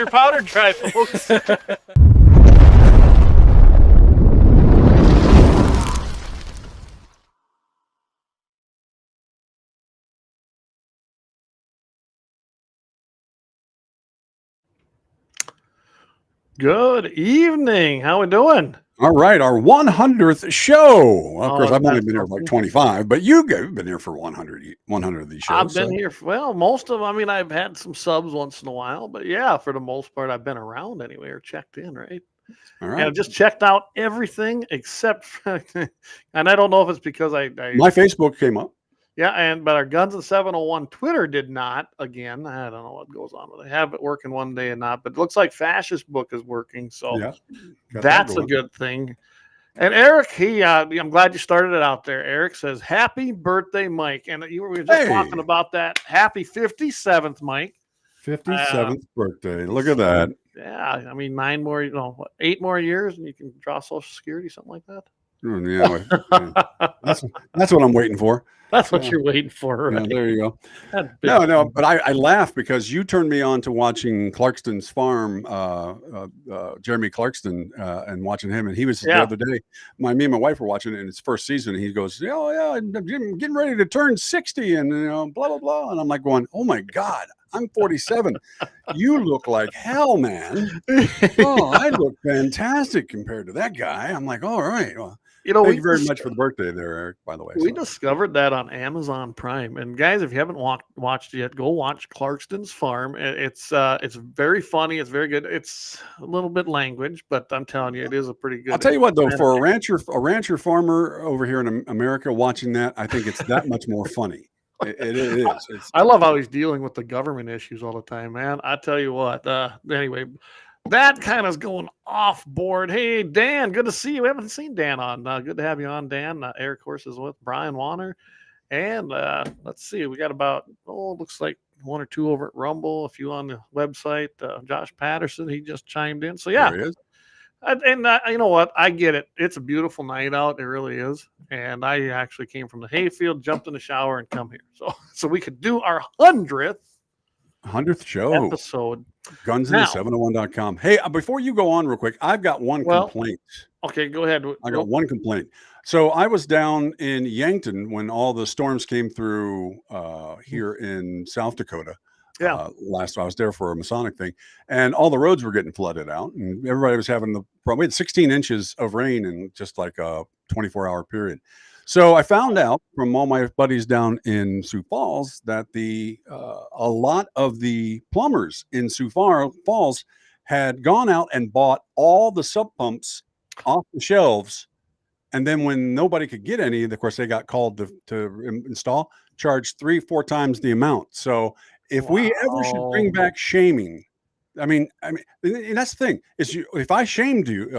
your powder dry, folks. Good evening. How we doing? All right, our 100th show. Well, of course, I've only that's been here for like something. 25, but you've been here for 100 of these shows. I've been here for, well, most of them. I mean, I've had some subs once in a while, but yeah, for the most part, I've been around anyway or checked in, right? All And right. I've just checked out everything except, and I don't know if it's because I My Facebook came up. yeah, but our Guns and 701 Twitter did not. Again, I don't know what goes on with it. They have it working one day and not, but it looks like Facist-book is working, so Yeah, got that that's a going. good thing. And Eric, I'm glad you started it out there. Eric says, "Happy birthday, Mike!" And we were just talking about that. Happy 57th, Mike. 57th birthday. Look at that. Yeah, I mean, 8 more years, and you can draw Social Security, something like that. Yeah, that's what I'm waiting for. That's what you're waiting for, right? Yeah, there you go. No, but I laugh because you turned me on to watching Clarkston's Farm, Jeremy Clarkston, and watching him. And he was the other day, me and my wife were watching it in his first season. And he goes, "Oh yeah, I'm getting ready to turn 60, and blah blah blah." And I'm like going, "Oh my God, I'm 47. You look like hell, man. Oh, I look fantastic compared to that guy." I'm like, "All right, well." Thank you very much for the birthday there, Eric, by the way. We discovered that on Amazon Prime. And guys, if you haven't watched it yet, go watch Clarkston's Farm. It's very funny. It's very good. It's a little bit language, but I'm telling you, it is a pretty good. I'll tell you what, though, for a rancher farmer over here in America watching that, I think it's that much more funny. It is. I love how he's dealing with the government issues all the time, man. I tell you what. Anyway, that kind of is going off board. Hey, Dan, good to see you. We haven't seen Dan on. Good to have you on, Dan. Eric, of course, is with Brian Warner. And let's see, we got about, looks like 1 or 2 over at Rumble, a few on the website. Josh Patterson, he just chimed in. So, yeah. There he is. And you know what? I get it. It's a beautiful night out. It really is. And I actually came from the hayfield, jumped in the shower, and come here. So we could do our 100th show episode. Gunsand701.com. Hey, before you go on real quick, I've got one complaint. Okay, go ahead. I got one complaint. So I was down in Yankton when all the storms came through here in South Dakota. Yeah. I was there for a Masonic thing, and all the roads were getting flooded out, and everybody was having the problem. We had 16 inches of rain in just like a 24-hour period. So I found out from all my buddies down in Sioux Falls that a lot of the plumbers in Sioux Falls had gone out and bought all the sub pumps off the shelves, and then when nobody could get any, of course they got called to install, charged 3-4 times the amount. So if we ever should bring back shaming, I mean, and that's the thing is, if I shamed you,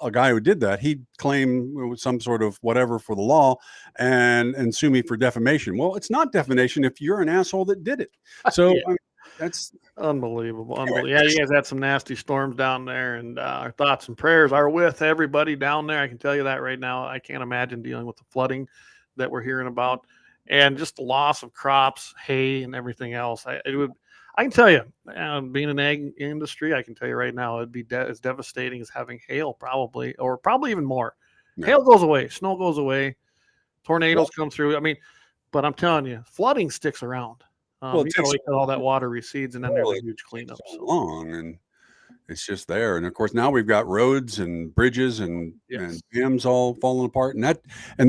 a guy who did that, he'd claim some sort of whatever for the law and sue me for defamation. Well, it's not defamation if you're an asshole that did it. So I mean, that's unbelievable. Yeah, you guys had some nasty storms down there, and our thoughts and prayers are with everybody down there. I can tell you that right now. I can't imagine dealing with the flooding that we're hearing about, and just the loss of crops, hay, and everything else. I can tell you, being in the ag industry, I can tell you right now, it'd be as devastating as having hail, probably even more. Yeah. Hail goes away, snow goes away, tornadoes come through. I mean, but I'm telling you, flooding sticks around. Well, you know, all that water recedes, and then there's a huge cleanup. So long, and it's just there. And of course, now we've got roads and bridges and dams all falling apart, and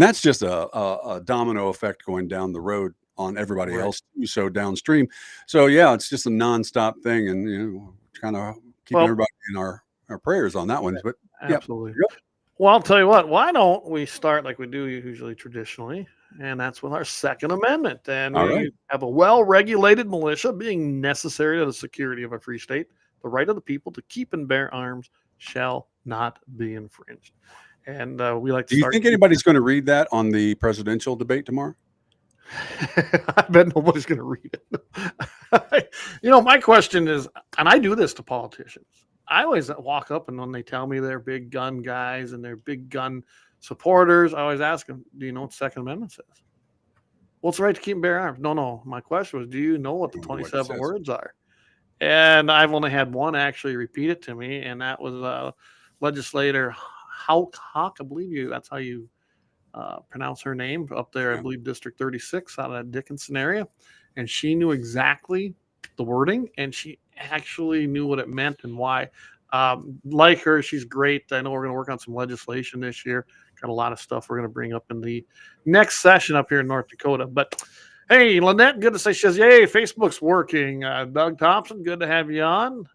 that's just a domino effect going down the road on everybody else too, so downstream. So yeah, it's just a nonstop thing, and kind of keeping everybody in our prayers on that one. But absolutely. Well, I'll tell you what, why don't we start like we do usually traditionally, and that's with our Second Amendment. And we have a well-regulated militia being necessary to the security of a free state. The right of the people to keep and bear arms shall not be infringed. And we like to Do you think anybody's going to read that on the presidential debate tomorrow? I bet nobody's going to read it. My question is, and I do this to politicians, I always walk up, and when they tell me they're big gun guys and they're big gun supporters, I always ask them, do you know what the Second Amendment says? What's the right to keep and bear arms? No. My question was, do you know what the 27 words are? And I've only had one actually repeat it to me, and that was legislator Houck, I believe that's how you pronounce her name, up there, I believe District 36 out of that Dickinson area. And she knew exactly the wording, and she actually knew what it meant and why. Like her, she's great. I know we're going to work on some legislation this year. Got a lot of stuff we're going to bring up in the next session up here in North Dakota. But hey, Lynette, good to say. She says, yay, Facebook's working. Doug Thompson, good to have you on.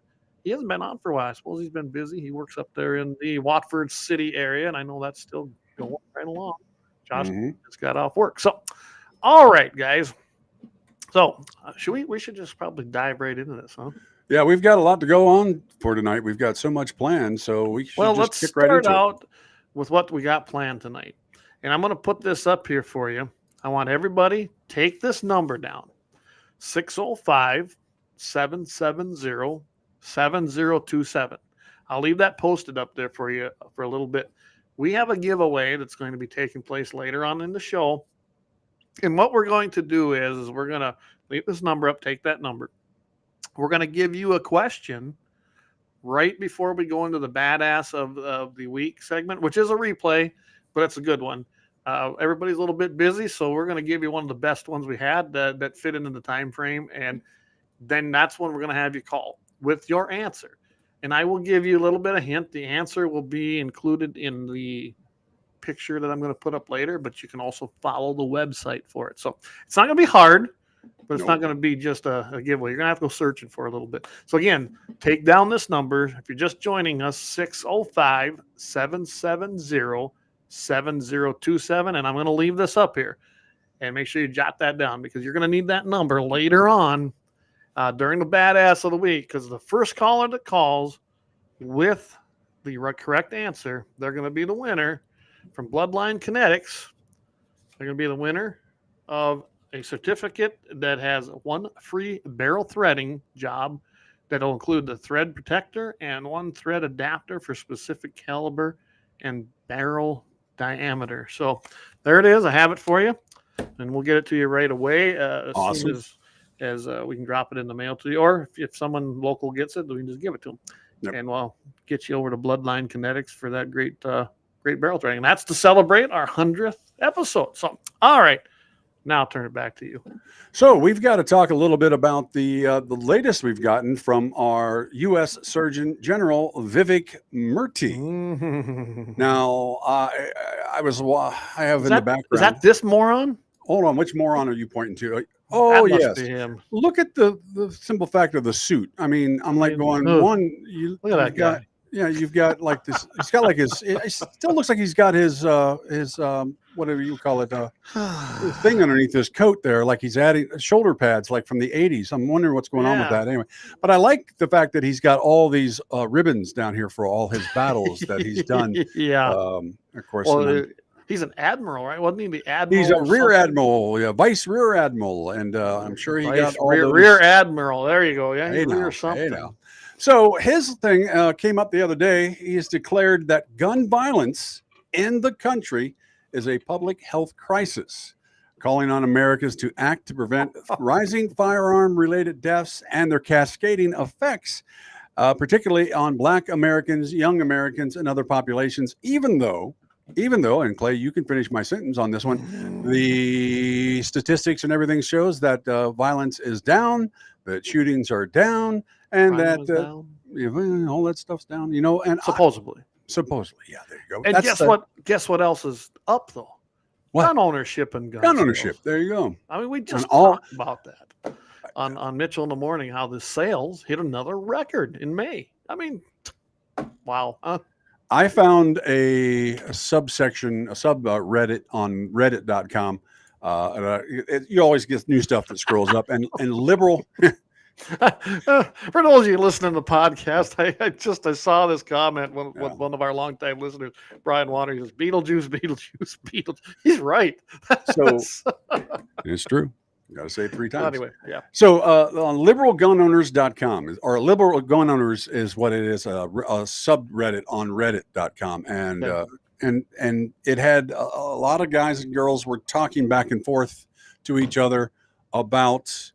He hasn't been on for a while. I suppose he's been busy. He works up there in the Watford City area, and I know that's still going right along. Josh just got off work. So, all right, guys. So, we should just probably dive right into this, huh? Yeah, we've got a lot to go on for tonight. We've got so much planned, so we should let's kick right start into out with what we got planned tonight. And I'm going to put this up here for you. I want everybody take this number down. 605-770-7027. I'll leave that posted up there for you for a little bit. We have a giveaway that's going to be taking place later on in the show. And what we're going to do is we're going to leave this number up, take that number. We're going to give you a question right before we go into the badass of the week segment, which is a replay, but it's a good one. Everybody's a little bit busy, so we're going to give you one of the best ones we had that fit into the time frame. And then that's when we're going to have you call with your answer. And I will give you a little bit of hint. The answer will be included in the picture that I'm going to put up later, but you can also follow the website for it. So it's not going to be hard, but it's not going to be just a giveaway. You're going to have to go searching for a little bit. So again, take down this number. If you're just joining us, 605-770-7027. And I'm going to leave this up here. And make sure you jot that down because you're going to need that number later on during the badass of the week, because the first caller that calls with the correct answer, they're going to be the winner from Bloodline Kinetics. They're going to be the winner of a certificate that has one free barrel threading job that will include the thread protector and one thread adapter for specific caliber and barrel diameter. So there it is. I have it for you, and we'll get it to you right away as soon as we can drop it in the mail to you. Or if someone local gets it, we can just give it to them. Yep. And we'll get you over to Bloodline Kinetics for that great barrel threading. And that's to celebrate our 100th episode. So, all right. Now I'll turn it back to you. So we've got to talk a little bit about the latest we've gotten from our U.S. Surgeon General, Vivek Murthy. Now, I have in the background. Is that this moron? Hold on. Which moron are you pointing to? Oh, yes. Look at the simple fact of the suit. I mean, I'm like going, look at that guy. Yeah, you've got like this. He's got like it still looks like he's got his whatever you call it, thing underneath his coat there, like he's adding shoulder pads like from the 80s. I'm wondering what's going on with that anyway. But I like the fact that he's got all these ribbons down here for all his battles that he's done. Yeah. Of course. Well, he's an admiral, right? Wasn't he the admiral? He's a rear admiral, vice rear admiral, and I'm sure he got all those... rear admiral. There you go. Yeah, he's rear something. So his thing came up the other day. He has declared that gun violence in the country is a public health crisis, calling on Americans to act to prevent rising firearm-related deaths and their cascading effects, particularly on Black Americans, young Americans, and other populations, even though, and Clay, you can finish my sentence on this one, the statistics and everything shows that violence is down, that shootings are down, and that all that stuff's down, and supposedly, yeah, there you go. And guess what else is up though? What? Gun ownership and gun ownership. There you go. I mean, we just talked about that on Mitchell in the Morning, how the sales hit another record in May. I mean, wow. I found a subreddit on reddit.com. You always get new stuff that scrolls up, and liberal. For those of you listening to the podcast, I saw this comment with one of our longtime listeners, Brian Waters, says, Beetlejuice. He's right. So it's true. You got to say it 3 times. Anyway, yeah. So on liberalgunowners.com, or liberal gun owners is what it is, a subreddit on reddit.com. And it had a lot of guys and girls were talking back and forth to each other about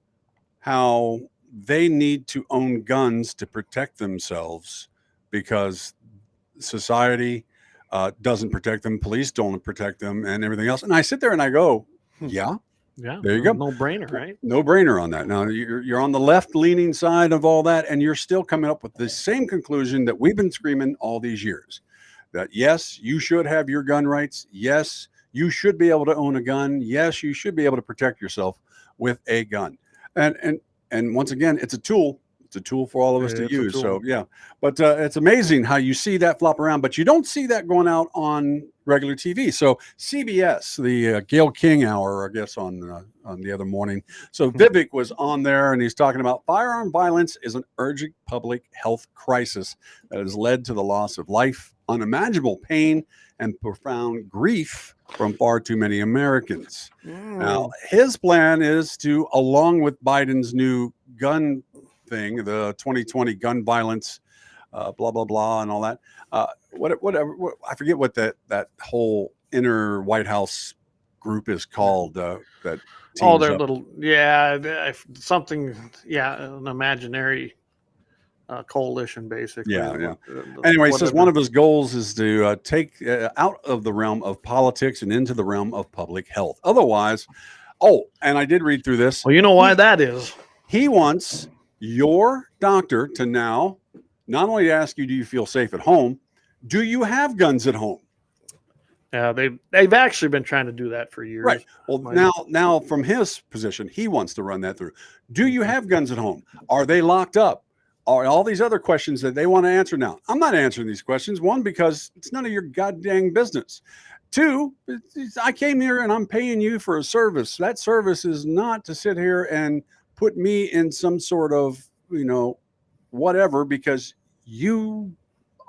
how they need to own guns to protect themselves because society doesn't protect them, police don't protect them, and everything else. And I sit there and I go, yeah, there you go. No brainer, right? No brainer on that. Now you're on the left leaning side of all that, and you're still coming up with the same conclusion that we've been screaming all these years. That yes, you should have your gun rights. Yes, you should be able to own a gun. Yes, you should be able to protect yourself with a gun. And once again, it's a tool. It's a tool for all of us to use. So yeah, but it's amazing how you see that flop around, but you don't see that going out on regular TV. So CBS, the Gail King hour, I guess on the other morning. So Vivek was on there and he's talking about firearm violence is an urgent public health crisis that has led to the loss of life, unimaginable pain, and profound grief from far too many Americans. Now, his plan is to, along with Biden's new gun thing, the 2020 gun violence, blah, blah, blah, and all that. Whatever. I forget what that whole inner White House group is called. That their little, something, an imaginary coalition, basically. Yeah. Anyway, he says one of his goals is to take out of the realm of politics and into the realm of public health. Otherwise, and I did read through this. Well, you know why that is. He wants your doctor to now not only ask you, do you feel safe at home? Do you have guns at home? Yeah, they've actually been trying to do that for years. Right. Well, now from his position, he wants to run that through. Do you have guns at home? Are they locked up? Are all these other questions that they want to answer now? I'm not answering these questions. One, because it's none of your goddamn business. Two, I came here and I'm paying you for a service. That service is not to sit here and put me in some sort of, whatever, because you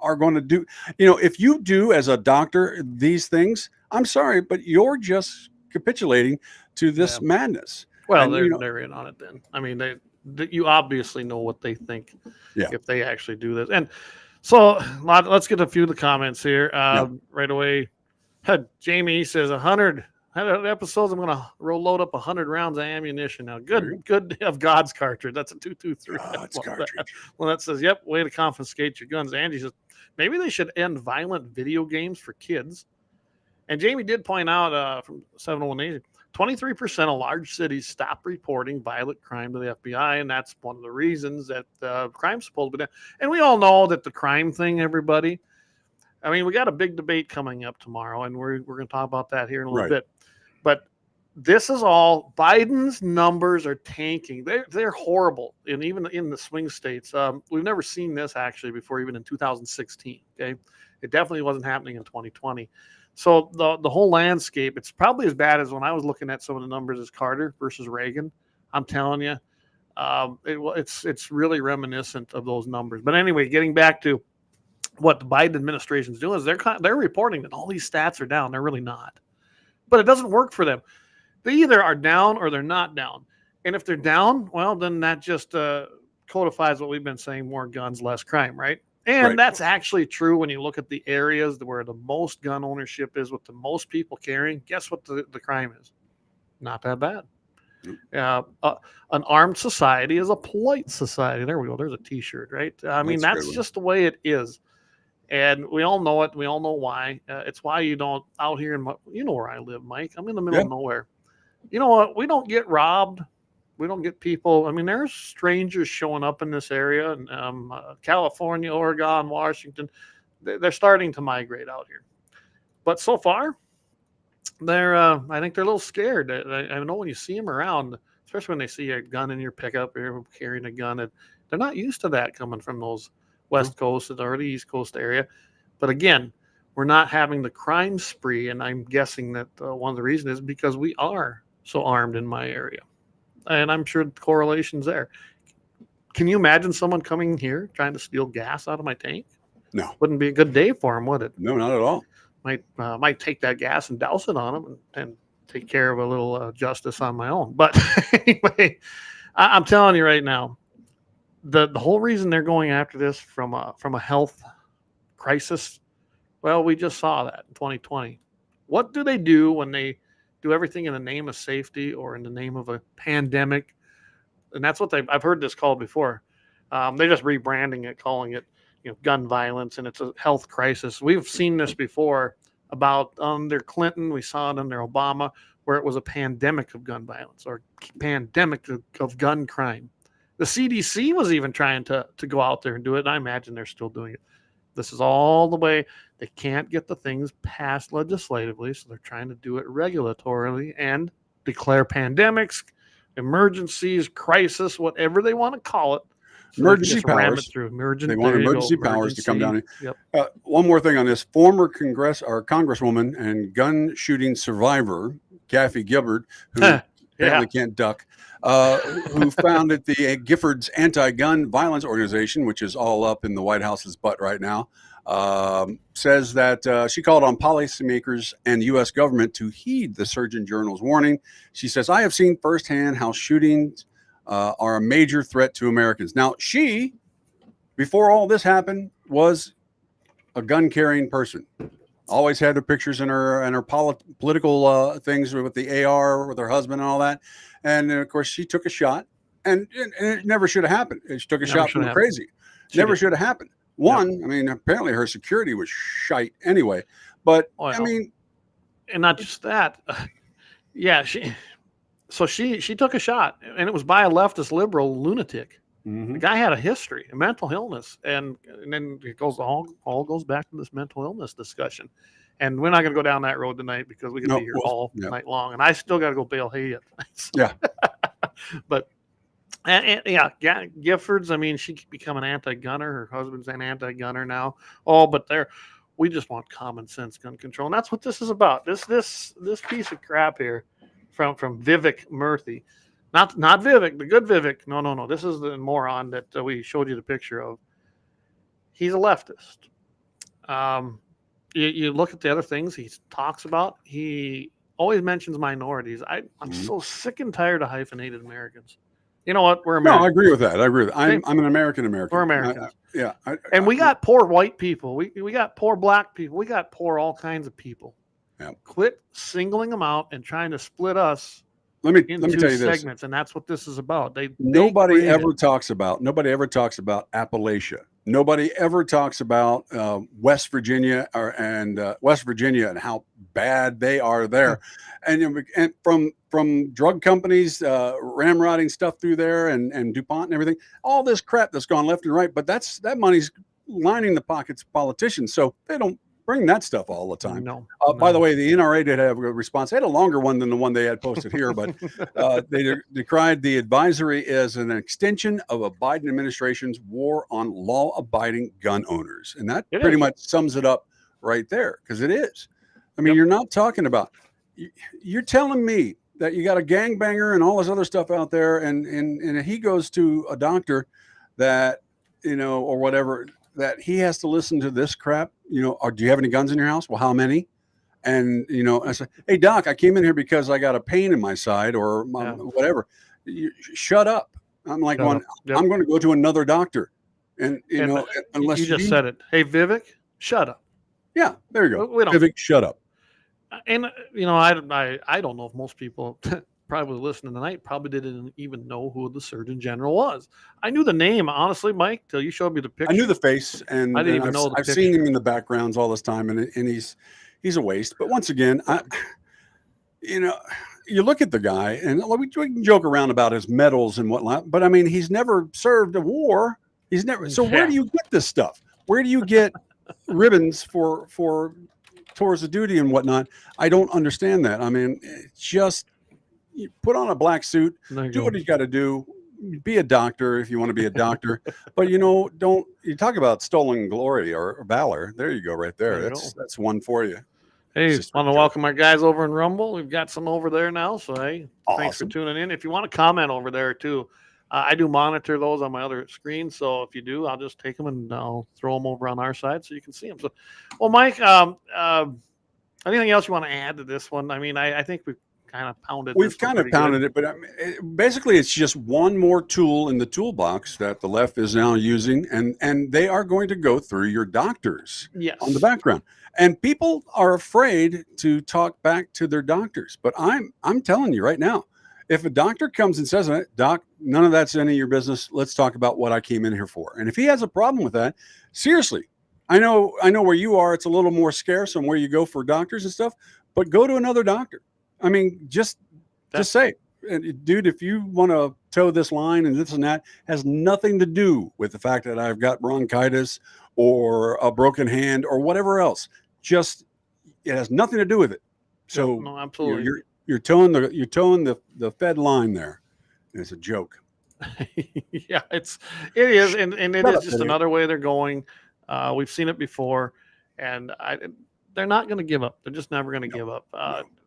are going to do, if you do as a doctor these things, I'm sorry, but you're just capitulating to this madness. Well, and, they're in on it then. I mean, you obviously know what they think if they actually do this. And so let's get a few of the comments here right away. Jamie says 100 episodes. I'm going to load up 100 rounds of ammunition now. Good of God's cartridge. That's a 223. God's cartridge. Well, that says, yep, way to confiscate your guns. Angie says, maybe they should end violent video games for kids. And Jamie did point out from 701, 23% of large cities stop reporting violent crime to the FBI, and that's one of the reasons that crime's supposed to be down. And we all know that the crime thing, everybody, I mean, we got a big debate coming up tomorrow, and we're going to talk about that here in a little bit. But this is all, Biden's numbers are tanking. They're horrible, and even in the swing states. We've never seen this actually before, even in 2016. Okay, it definitely wasn't happening in 2020. So the whole landscape, it's probably as bad as when I was looking at some of the numbers as Carter versus Reagan. I'm telling you, it's really reminiscent of those numbers. But anyway, getting back to what the Biden administration is doing, is they're reporting that all these stats are down. They're really not. But it doesn't work for them. They either are down or they're not down. And if they're down, well, then that just codifies what we've been saying: more guns, less crime, right? And that's actually true when you look at the areas where the most gun ownership is, with the most people carrying. Guess what the crime is? Not that bad. An armed society is a polite society. There we go. There's a T-shirt, right? I mean, that's just the way it is. And we all know it. We all know why. It's why you don't out here you know where I live, Mike. I'm in the middle of nowhere. You know what? We don't get robbed. We don't get people. I mean, there's strangers showing up in this area, and California, Oregon, Washington. They're starting to migrate out here. But so far, I think they're a little scared. I know when you see them around, especially when they see a gun in your pickup, you're carrying a gun, they're not used to that coming from those West Coast or the East Coast area. But again, we're not having the crime spree, and I'm guessing that one of the reasons is because we are so armed in my area. And I'm sure the correlation's there. Can you imagine someone coming here trying to steal gas out of my tank? No. Wouldn't be a good day for them, would it? No, not at all. Might take that gas and douse it on them and take care of a little justice on my own. But anyway, I'm telling you right now, the whole reason they're going after this from a health crisis, well, we just saw that in 2020. What do they do when they do everything in the name of safety or in the name of a pandemic? and that's what I've heard this called before. They're just rebranding it, calling it, gun violence, and it's a health crisis. We've seen this before about under Clinton. We saw it under Obama, where it was a pandemic of gun violence or pandemic of gun crime. The CDC was even trying to go out there and do it, and I imagine they're still doing it. This is all the way. They can't get the things passed legislatively, so they're trying to do it regulatorily and declare pandemics, emergencies, crisis, whatever they want to call it. So emergency powers. They want emergency powers to come down. Yep. One more thing on this. Former Congresswoman and gun shooting survivor, Kathy Gifford, who apparently can't duck, who founded the Giffords Anti-Gun Violence Organization, which is all up in the White House's butt right now, says that she called on policymakers and U.S. government to heed the Surgeon General's warning. She says, I have seen firsthand how shootings are a major threat to Americans. Now, she, before all this happened, was a gun-carrying person. Always had her pictures in her political things with the AR with her husband and all that. And of course, she took a shot, and it never should have happened. She took a shot from crazy. Never should have happened. I mean, apparently her security was shite anyway. But I mean, and not just that. She took a shot, and it was by a leftist liberal lunatic. The guy had a history, a mental illness, and then it goes all goes back to this mental illness discussion. And we're not going to go dodown that road tonight because we can be here all night long, and I still got to go bale hay yet. But Giffords. I mean, she become an anti-gunner. Her husband's an anti-gunner now. But we just want common sense gun control, and that's what this is about. This piece of crap here. From Vivek Murthy, not Vivek, the good Vivek. No. This is the moron that we showed you the picture of. He's a leftist. You look at the other things he talks about. He always mentions minorities. I'm so sick and tired of hyphenated Americans. You know what? We're Americans. No, I agree with that. I'm an American. We're Americans. And we got poor white people. We got poor black people. We got poor all kinds of people. Quit singling them out and trying to split us into tell you segments, and that's what this is about. Nobody ever talks about Appalachia. Nobody ever talks about West Virginia and how bad they are there, and from drug companies ramrodding stuff through there and DuPont and everything. All this crap that's gone left and right, but that money's lining the pockets of politicians, so they don't bring that stuff all the time. No. By the way, the NRA did have a response. They had a longer one than the one they had posted here, but they decried the advisory as an extension of a Biden administration's war on law-abiding gun owners. And that pretty much sums it up right there, because it is. I mean, you're not talking about, you're telling me that you got a gangbanger and all this other stuff out there, and he goes to a doctor that, or whatever, that he has to listen to this crap, or do you have any guns in your house? Well, how many? And, I said, hey, doc, I came in here because I got a pain in my side or whatever. Shut up. I'm like, I'm going to go to another doctor. And, unless you just said it. Hey, Vivek, shut up. Yeah, there you go. Vivek, shut up. And, I don't know if most people probably listening tonight probably didn't even know who the Surgeon General was. I knew the name, honestly, Mike, till you showed me the picture. I knew the face, and I didn't even know the I've seen him in the backgrounds all this time, and he's a waste. But once again, you look at the guy, and we can joke around about his medals and whatnot, but I mean, he's never served a war. He's never. So where do you get this stuff? Where do you get ribbons for tours of duty and whatnot? I don't understand that. I mean, just. You put on a black suit, do what you got to do, be a doctor if you want to be a doctor, but don't you talk about stolen glory or valor. There you go, right there. That's one for you. Hey, want to welcome our guys over in Rumble. We've got some over there now, so hey, thanks for tuning in. If you want to comment over there too, I do monitor those on my other screen, so if you do, I'll just take them and I'll throw them over on our side so you can see them. So, well, Mike, anything else you want to add to this one? I mean, I think we've kind of pounded it, but basically it's just one more tool in the toolbox that the left is now using, and they are going to go through your doctors on the background. And people are afraid to talk back to their doctors. But I'm telling you right now, if a doctor comes and says, Doc, none of that's any of your business. Let's talk about what I came in here for. And if he has a problem with that, seriously, I know where you are. It's a little more scarce on where you go for doctors and stuff, but go to another doctor. I mean, just say, dude, if you want to toe this line and this and that, has nothing to do with the fact that I've got bronchitis or a broken hand or whatever else. Just, it has nothing to do with it. So no, absolutely. You're towing the Fed line there. It's a joke. Yeah, it is, and it is just another way they're going. We've seen it before, and they're not going to give up. They're just never going to give up.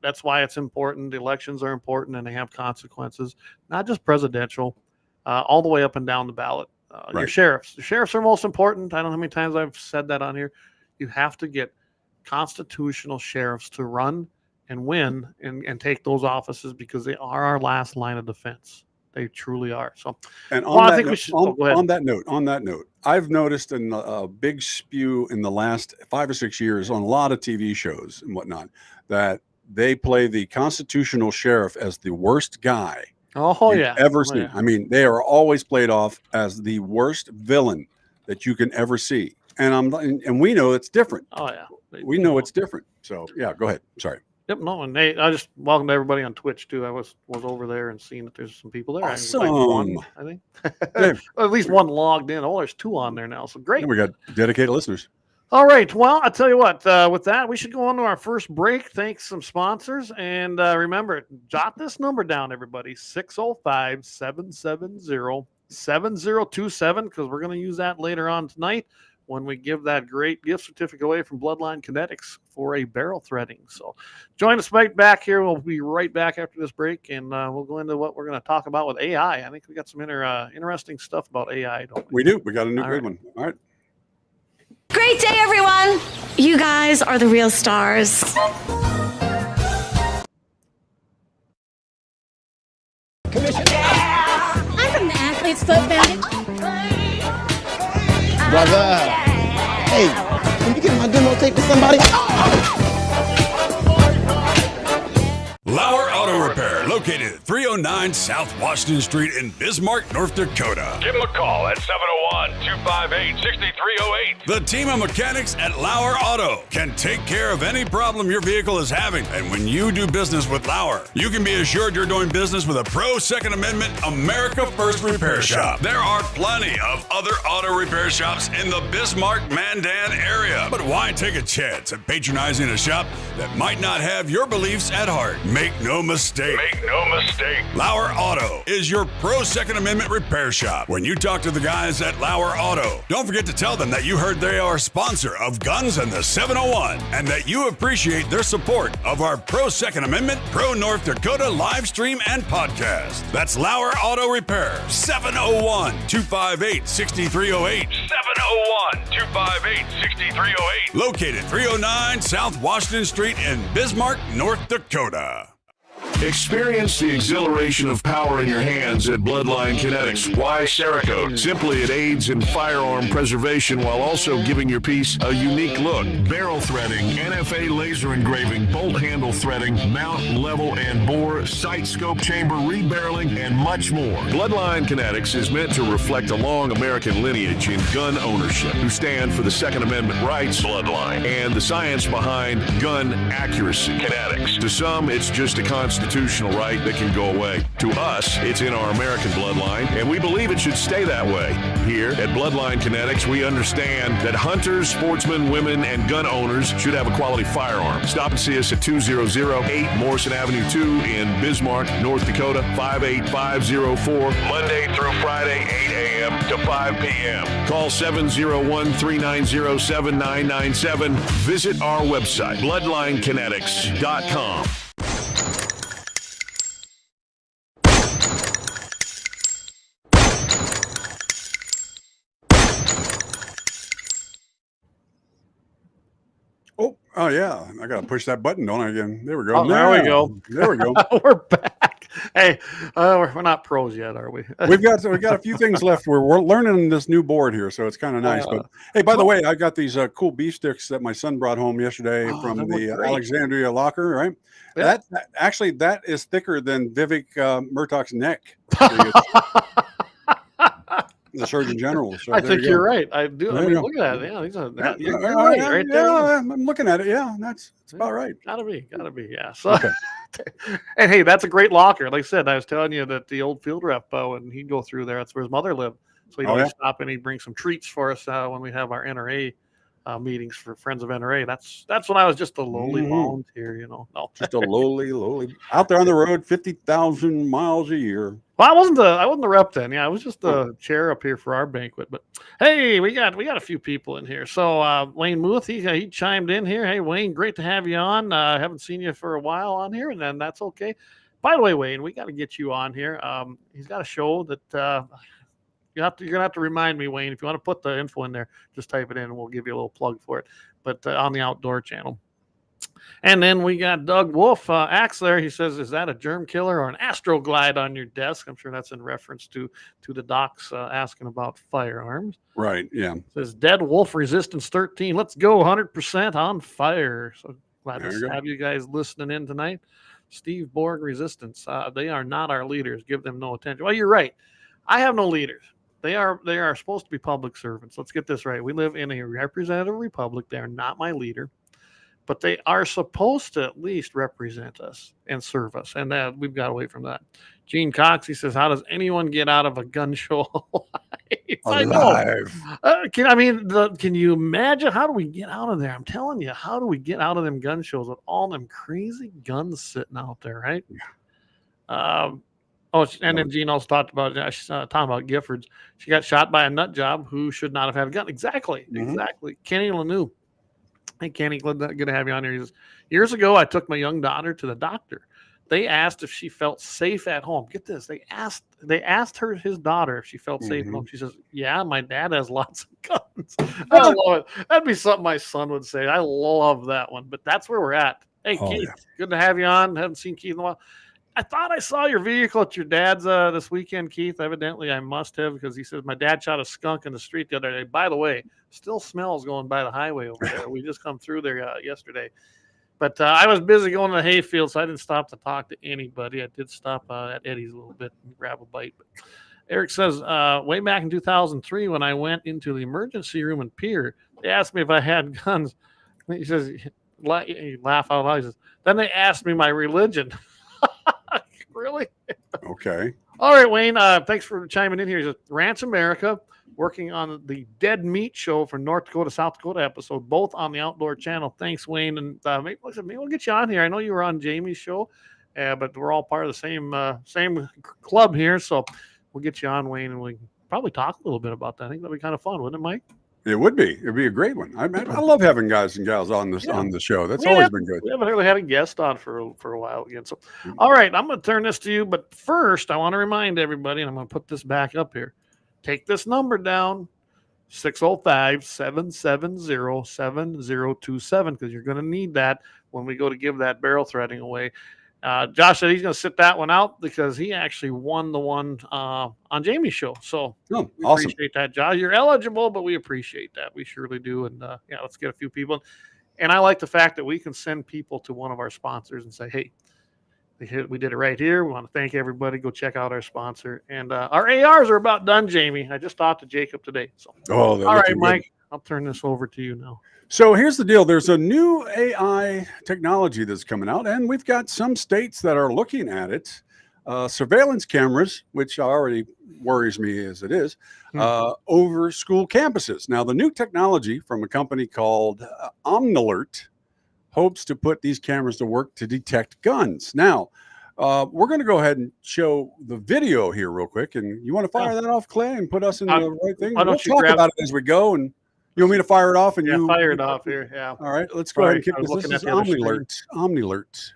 That's why it's important. The elections are important, and they have consequences, not just presidential, all the way up and down the ballot. Your sheriffs. The sheriffs are most important. I don't know how many times I've said that on here. You have to get constitutional sheriffs to run and win and take those offices, because they are our last line of defense. They truly are. So, and on that note, I've noticed a big spew in the last 5 or 6 years on a lot of TV shows and whatnot that they play the constitutional sheriff as the worst guy ever seen. Yeah. I mean, they are always played off as the worst villain that you can ever see. And we know it's different. Oh yeah, we know it's different. So yeah, go ahead. Sorry. Yep, no, and I just welcome everybody on Twitch too. I was over there and seeing that there's some people there. Awesome. I think at least one logged in. Oh, there's 2 on there now, so great. And we got dedicated listeners. All right, well, I'll tell you what. With that, we should go on to our first break. Thanks some sponsors, and remember, jot this number down, everybody: 605-770-7027, because we're going to use that later on tonight when we give that great gift certificate away from Bloodline Kinetics for a barrel threading. So join us right back here. We'll be right back after this break, and we'll go into what we're going to talk about with AI. I think we got some interesting stuff about AI, don't we? We do. We got a new good one. All right. Great day, everyone. You guys are the real stars. I'm from the Athlete's Foot Bandit. Brother, hey, can you get my demo tape to somebody? Lauer Auto Repair, located at 309 South Washington Street in Bismarck, North Dakota. Give them a call at 701-258-6308. The team of mechanics at Lauer Auto can take care of any problem your vehicle is having. And when you do business with Lauer, you can be assured you're doing business with a pro Second Amendment America First repair shop. There are plenty of other auto repair shops in the Bismarck-Mandan area. But why take a chance at patronizing a shop that might not have your beliefs at heart? Make no mistake. Lauer Auto is your pro Second Amendment repair shop. When you talk to the guys at Lauer Auto, don't forget to tell them that you heard they are a sponsor of Guns and the 701 and that you appreciate their support of our pro Second Amendment, pro North Dakota live stream and podcast. That's Lauer Auto Repair, 701-258-6308. 701-258-6308. Located 309 South Washington Street in Bismarck, North Dakota. Experience the exhilaration of power in your hands at Bloodline Kinetics. Why Cerakote? Simply, it aids in firearm preservation while also giving your piece a unique look. Barrel threading, NFA laser engraving, bolt handle threading, mount, level, and bore, sight scope chamber rebarreling, and much more. Bloodline Kinetics is meant to reflect a long American lineage in gun ownership, who stand for the Second Amendment rights, Bloodline, and the science behind gun accuracy, Kinetics. To some, it's just a constitutional right that can go away. To us, it's in our American bloodline, and we believe it should stay that way. Here at Bloodline Kinetics, we understand that hunters, sportsmen, women, and gun owners should have a quality firearm. Stop and see us at 2008 Morrison Avenue 2 in Bismarck, North Dakota, 58504, Monday through Friday, 8 a.m. to 5 p.m. Call 701-390-7997. Visit our website, bloodlinekinetics.com. Oh yeah, I gotta push that button, don't I? Again, there we go. Oh, there we go. There we go. We're back. Hey, we're not pros yet, are we? We've got a few things left. We're learning this new board here, so it's kind of nice. But hey, by the way, I got these cool beef sticks that my son brought home yesterday from the Alexandria locker. Right, that is thicker than Vivek Murtaugh's neck. The Surgeon General. So I think you're right. I do. I mean, look at that. Yeah, you're right there. I'm looking at it. Yeah, that's about right. Gotta be. Yeah. So, okay. And hey, that's a great locker. Like I said, I was telling you that the old field rep, when he'd go through there, that's where his mother lived. So he'd always stop and he'd bring some treats for us when we have our NRA meetings for Friends of NRA. That's when I was just a lowly volunteer, No, just a lowly out there on the road, 50,000 miles a year. Well, I wasn't the rep then. Yeah, I was just the chair up here for our banquet. But hey, we got a few people in here. So Wayne Murthy, he chimed in here. Hey, Wayne, great to have you on. Haven't seen you for a while on here, and then that's okay. By the way, Wayne, we got to get you on here. He's got a show that you're gonna have to remind me, Wayne. If you want to put the info in there, just type it in, and we'll give you a little plug for it. But on the Outdoor Channel. And then we got Doug Wolf, Axe there. He says, is that a germ killer or an Astroglide on your desk? I'm sure that's in reference to the docs asking about firearms. Right, yeah. Says Dead Wolf Resistance 13. Let's go 100% on fire. So glad to have you guys listening in tonight. Steve Borg Resistance. They are not our leaders. Give them no attention. Well, you're right. I have no leaders. They are supposed to be public servants. Let's get this right. We live in a representative republic. They are not my leader. But they are supposed to at least represent us and serve us. And we've got away from that. Gene Cox, he says, how does anyone get out of a gun show alive? Can you imagine? How do we get out of there? I'm telling you, how do we get out of them gun shows with all them crazy guns sitting out there, right? Yeah. And then Gene also talked about talking about Giffords. She got shot by a nut job who should not have had a gun. Exactly. Kenny Lanou. Hey, Kenny, good to have you on here. He says, years ago, I took my young daughter to the doctor. They asked if she felt safe at home. Get this. They asked his daughter if she felt safe at home. She says, yeah, my dad has lots of guns. I love it. That'd be something my son would say. I love that one. But that's where we're at. Hey, Keith, good to have you on. Haven't seen Keith in a while. I thought I saw your vehicle at your dad's this weekend, Keith. Evidently, I must have, because he says my dad shot a skunk in the street the other day. By the way, still smells going by the highway over there. We just come through there yesterday. But I was busy going to the hayfield, so I didn't stop to talk to anybody. I did stop at Eddie's a little bit and grab a bite. But Eric says, way back in 2003, when I went into the emergency room in Pier, they asked me if I had guns. He says, he laugh out loud. He says, then they asked me my religion. Really? Okay. All right, Wayne. Thanks for chiming in here. He says, Ranch America, working on the Dead Meat Show for North Dakota, South Dakota episode, both on the Outdoor Channel. Thanks, Wayne. And maybe we'll get you on here. I know you were on Jamie's show, but we're all part of the same club here. So we'll get you on, Wayne, and we can probably talk a little bit about that. I think that'd be kind of fun, wouldn't it, Mike? It would be. It'd be a great one. I love having guys and gals on the show. That's always been good. We haven't really had a guest on for a while again. So, all right, I'm going to turn this to you. But first, I want to remind everybody, and I'm going to put this back up here. Take this number down, 605-770-7027, because you're going to need that when we go to give that barrel threading away. Josh said he's going to sit that one out because he actually won the one on Jamie's show. So we appreciate that, Josh. You're eligible, but we appreciate that. We surely do. And let's get a few people. And I like the fact that we can send people to one of our sponsors and say, hey, we did it right here. We want to thank everybody. Go check out our sponsor. And our ARs are about done, Jamie. I just talked to Jacob today. So all right, Mike, I'll turn this over to you now. So here's the deal. There's a new AI technology that's coming out, and we've got some states that are looking at it. Surveillance cameras, which already worries me as it is, over school campuses. Now, the new technology from a company called Omnilert hopes to put these cameras to work to detect guns. Now, we're going to go ahead and show the video here real quick. And you want to fire that off, Clay, and put us in the right thing? We'll talk about it as we go, and you want me to fire it off? And you fire it off here. Yeah. All right. Let's go ahead and kick this. This is Omnilert. Omnilert.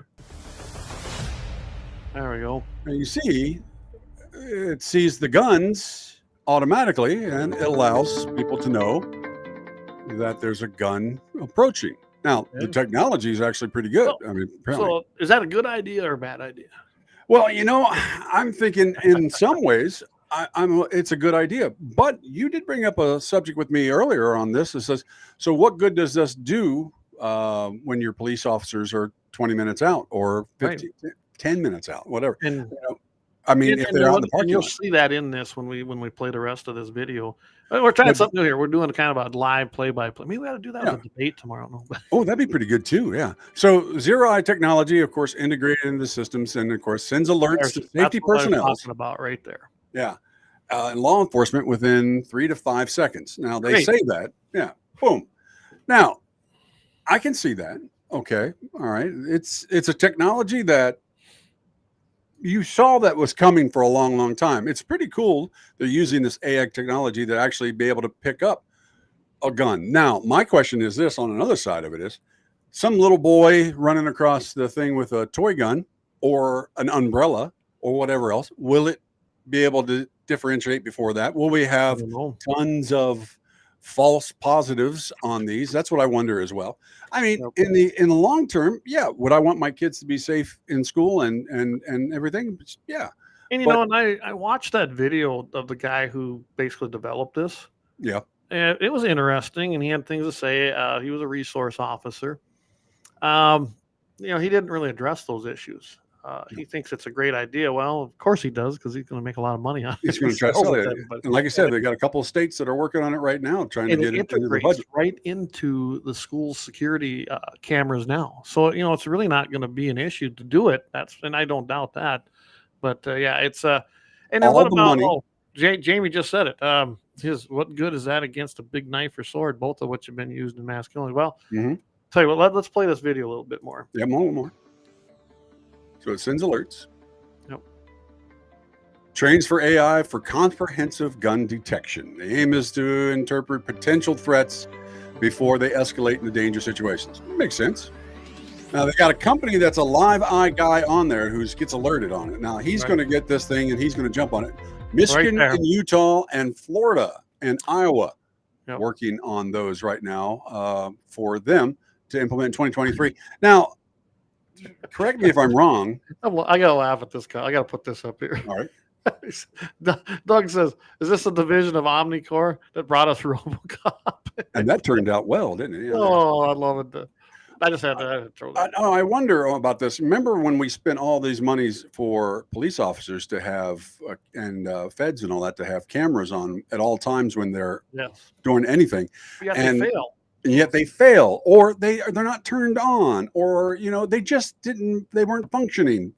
There we go. And you see, it sees the guns automatically, and it allows people to know that there's a gun approaching. Now, the technology is actually pretty good. So is that a good idea or a bad idea? Well, I'm thinking in some ways, it's a good idea. But you did bring up a subject with me earlier on this. It says, so what good does this do when your police officers are 20 minutes out or 15, 10 minutes out, whatever? And I mean, if they're out in the parking you'll lot. see that in this when we play the rest of this video. We're trying something new here. We're doing kind of a live play-by-play. Maybe we got to do that with a debate tomorrow. No. Oh, that'd be pretty good too. Yeah. So zero-eye technology, of course, integrated into the systems, and of course sends alerts to safety personnel. Talking about right there. Yeah. And law enforcement within 3 to 5 seconds. Now they say that. Yeah. Boom. Now I can see that. Okay. All right. It's a technology that you saw that was coming for a long, long time. It's pretty cool. They're using this AI technology to actually be able to pick up a gun. Now, my question is this on another side of it is some little boy running across the thing with a toy gun or an umbrella or whatever else. Will it be able to differentiate before that? Will we have tons of false positives on these? That's what I wonder as well. I mean, in the long term, yeah, would I want my kids to be safe in school and everything? Yeah. And and I watched that video of the guy who basically developed this. Yeah. And it was interesting, and he had things to say. He was a resource officer. He didn't really address those issues. He thinks it's a great idea. Well, of course he does, because he's going to make a lot of money on it. He's going to try to sell it. And like I said, they got a couple of states that are working on it right now, trying to get it into the budget. Right into the school security cameras now. So, it's really not going to be an issue to do it. And I don't doubt that. But it's and then all what the about money. Jamie just said it. What good is that against a big knife or sword, both of which have been used in mass killing? Well, tell you what, let's play this video a little bit more. Yeah, more. So it sends alerts. Yep. Trains for AI for comprehensive gun detection. The aim is to interpret potential threats before they escalate into dangerous situations. Makes sense. Now they got a company that's a live eye guy on there who gets alerted on it. Now he's going to get this thing and he's going to jump on it. Michigan and Utah and Florida and Iowa working on those right now for them to implement in 2023. Now, correct me if I'm wrong. I gotta laugh at this guy. I gotta put this up here. All right. Doug says, "Is this a division of Omnicore that brought us RoboCop?" And that turned out well, didn't it? Yeah, oh, I love it. I just had to throw that. I wonder about this. Remember when we spent all these monies for police officers to have and feds and all that to have cameras on at all times when they're doing anything, and they fail. And yet they fail, or they're not turned on, or they just they weren't functioning.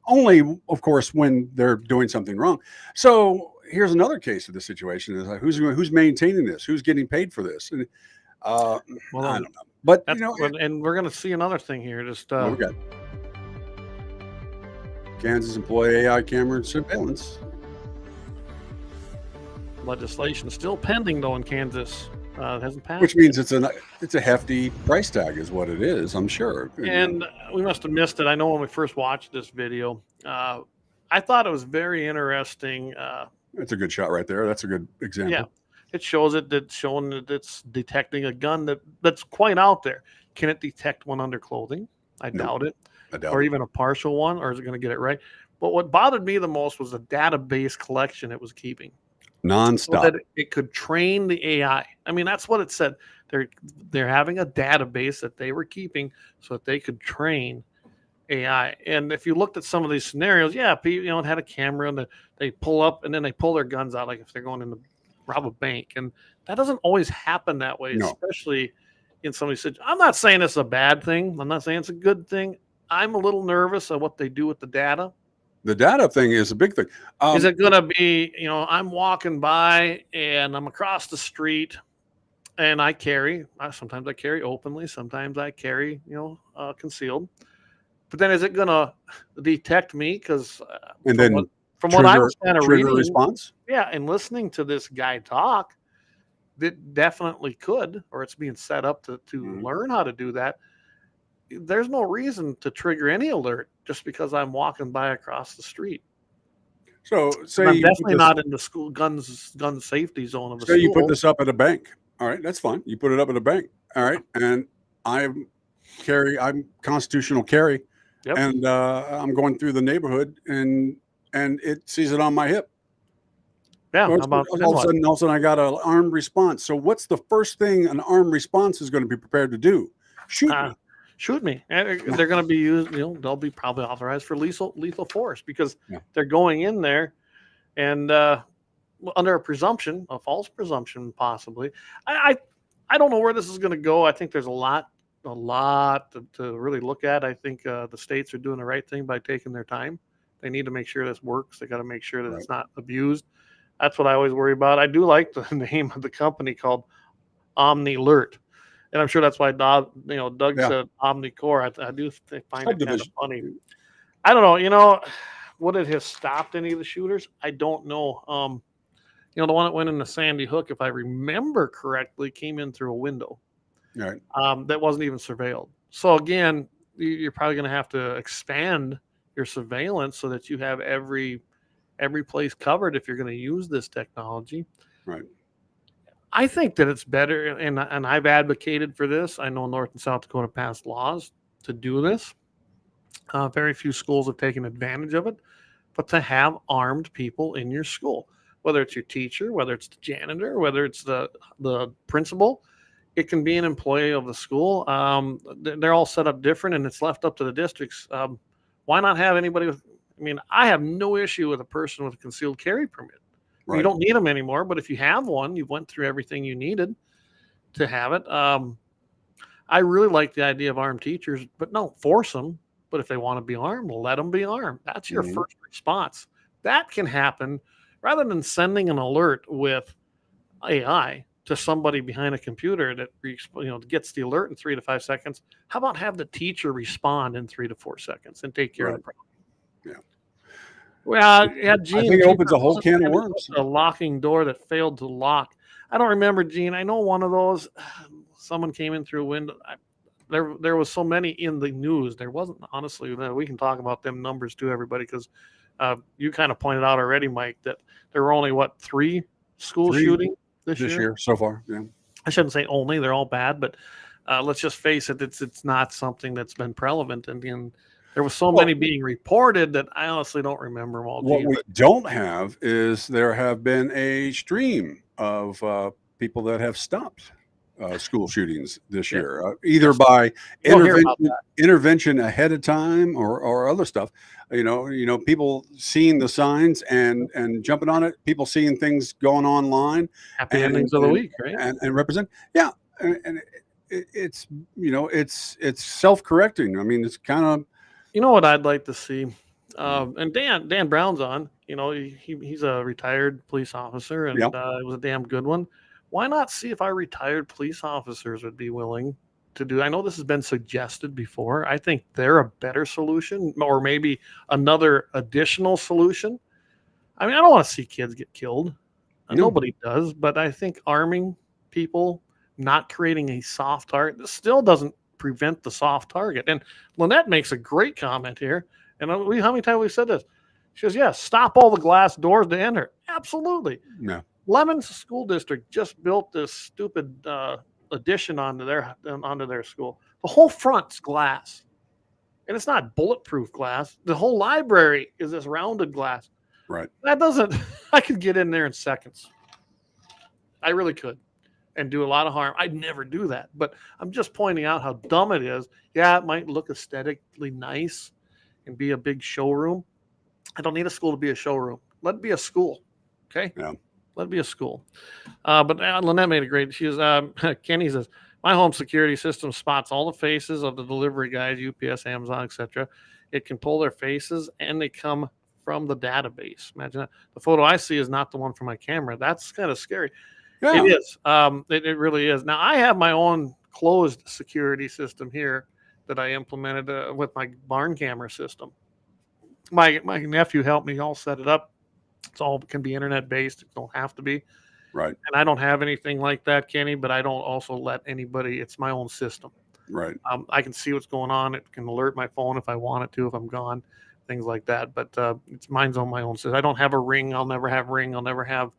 Only, of course, when they're doing something wrong. So here's another case of the situation: is like, who's maintaining this? Who's getting paid for this? And I don't know. But and we're going to see another thing here. Just okay. Kansas employ AI camera surveillance. Legislation is still pending, though, in Kansas. It hasn't passed. Which means it's a hefty price tag, is what it is. I'm sure. And we must have missed it. I know when we first watched this video, I thought it was very interesting. That's a good shot right there. That's a good example. Yeah. It shows showing that it's detecting a gun that's quite out there. Can it detect one under clothing? I doubt it. Or even a partial one, or is it going to get it right? But what bothered me the most was the database collection it was keeping. Nonstop. So that it could train the AI. I mean, that's what it said. They're having a database that they were keeping so that they could train AI. And if you looked at some of these scenarios, it had a camera and they pull up and then they pull their guns out, like if they're going in to rob a bank. And that doesn't always happen that way, especially in some of these situations. I'm not saying it's a bad thing. I'm not saying it's a good thing. I'm a little nervous of what they do with the data. The data thing is a big thing. Is it going to be, I'm walking by and I'm across the street and sometimes I carry openly, sometimes I carry, concealed. But then is it going to detect me? Because from what I was kind of reading, response? Yeah, and listening to this guy talk, it definitely could, or it's being set up to learn how to do that. There's no reason to trigger any alert just because I'm walking by across the street. So I'm definitely not in the school gun safety zone of a school. Say you put this up at a bank. All right, that's fine. You put it up at a bank. All right, and I'm constitutional carry, Yep. and I'm going through the neighborhood, and it sees it on my hip. Yeah. All How about of a sudden, I got an armed response. So what's the first thing an armed response is going to be prepared to do? Shoot me. Shoot me. And they're going to be used. They'll be probably authorized for lethal force because they're going in there, and under a false presumption, possibly. I don't know where this is going to go. I think there's a lot to really look at. I think the states are doing the right thing by taking their time. They need to make sure this works. They got to make sure that it's not abused. That's what I always worry about. I do like the name of the company called OmniAlert, and I'm sure that's why Doug said OmniCore. I do find it kind of funny. I don't know. Would it have stopped any of the shooters? I don't know. The one that went into Sandy Hook, if I remember correctly, came in through a window. Right. That wasn't even surveilled. So again, you're probably going to have to expand your surveillance so that you have every place covered if you're going to use this technology. Right. I think that it's better, and I've advocated for this. I know North and South Dakota passed laws to do this. Very few schools have taken advantage of it, but to have armed people in your school, whether it's your teacher, whether it's the janitor, whether it's the principal, it can be an employee of the school. They're all set up different, and it's left up to the districts. Why not have anybody with? I have no issue with a person with a concealed carry permit. Right. You don't need them anymore, but if you have one, you went through everything you needed to have it. I really like the idea of armed teachers, but no, force them. But if they want to be armed, let them be armed. That's your first response. That can happen rather than sending an alert with AI to somebody behind a computer that gets the alert in 3 to 5 seconds. How about have the teacher respond in 3 to 4 seconds and take care of the problem? Yeah. Well, I think it opens a whole can of worms. A locking door that failed to lock. I don't remember, Gene. I know one of those. Someone came in through a window. There was so many in the news. There wasn't, honestly. We can talk about them numbers too, everybody, because you kind of pointed out already, Mike, that there were only 3 school shootings this year so far. Yeah. I shouldn't say only. They're all bad, but let's just face it. It's not something that's been prevalent, and there was so many being reported that I honestly don't remember them all. What we don't have is there have been a stream of people that have stopped school shootings this year, either by intervention ahead of time or other stuff. People seeing the signs and jumping on it. People seeing things going online. Happy endings of the week, right? And represent. Yeah, and it's self-correcting. It's kind of. You know what I'd like to see, and Dan Brown's on. He's a retired police officer, and it was a damn good one. Why not see if our retired police officers would be willing to do? I know this has been suggested before. I think they're a better solution, or maybe another additional solution. I don't want to see kids get killed. Nobody does, but I think arming people, not creating a soft target, this still doesn't prevent the soft target. And Lynette makes a great comment here. And how many times we've said this? She says, yes, stop all the glass doors to enter. Absolutely. No. Lemon's school district just built this stupid addition onto their school. The whole front's glass. And it's not bulletproof glass. The whole library is this rounded glass. Right. I could get in there in seconds. I really could. And do a lot of harm. I'd never do that, but I'm just pointing out how dumb it is. Yeah, it might look aesthetically nice and be a big showroom. I don't need a school to be a showroom. Let it be a school, okay? Yeah. Let it be a school. But Lynette made a great. Kenny says, my home security system spots all the faces of the delivery guys, UPS, Amazon, etc. It can pull their faces, and they come from the database. Imagine that. The photo I see is not the one from my camera. That's kind of scary. Yeah. It is. It really is. Now, I have my own closed security system here that I implemented with my barn camera system. My nephew helped me all set it up. It's all can be internet based. It don't have to be. Right. And I don't have anything like that, Kenny, but I don't also let anybody. It's my own system. Right. I can see what's going on. It can alert my phone if I want it to, if I'm gone, things like that. But mine's on my own system. I don't have a Ring. I'll never have Ring. I'll never have.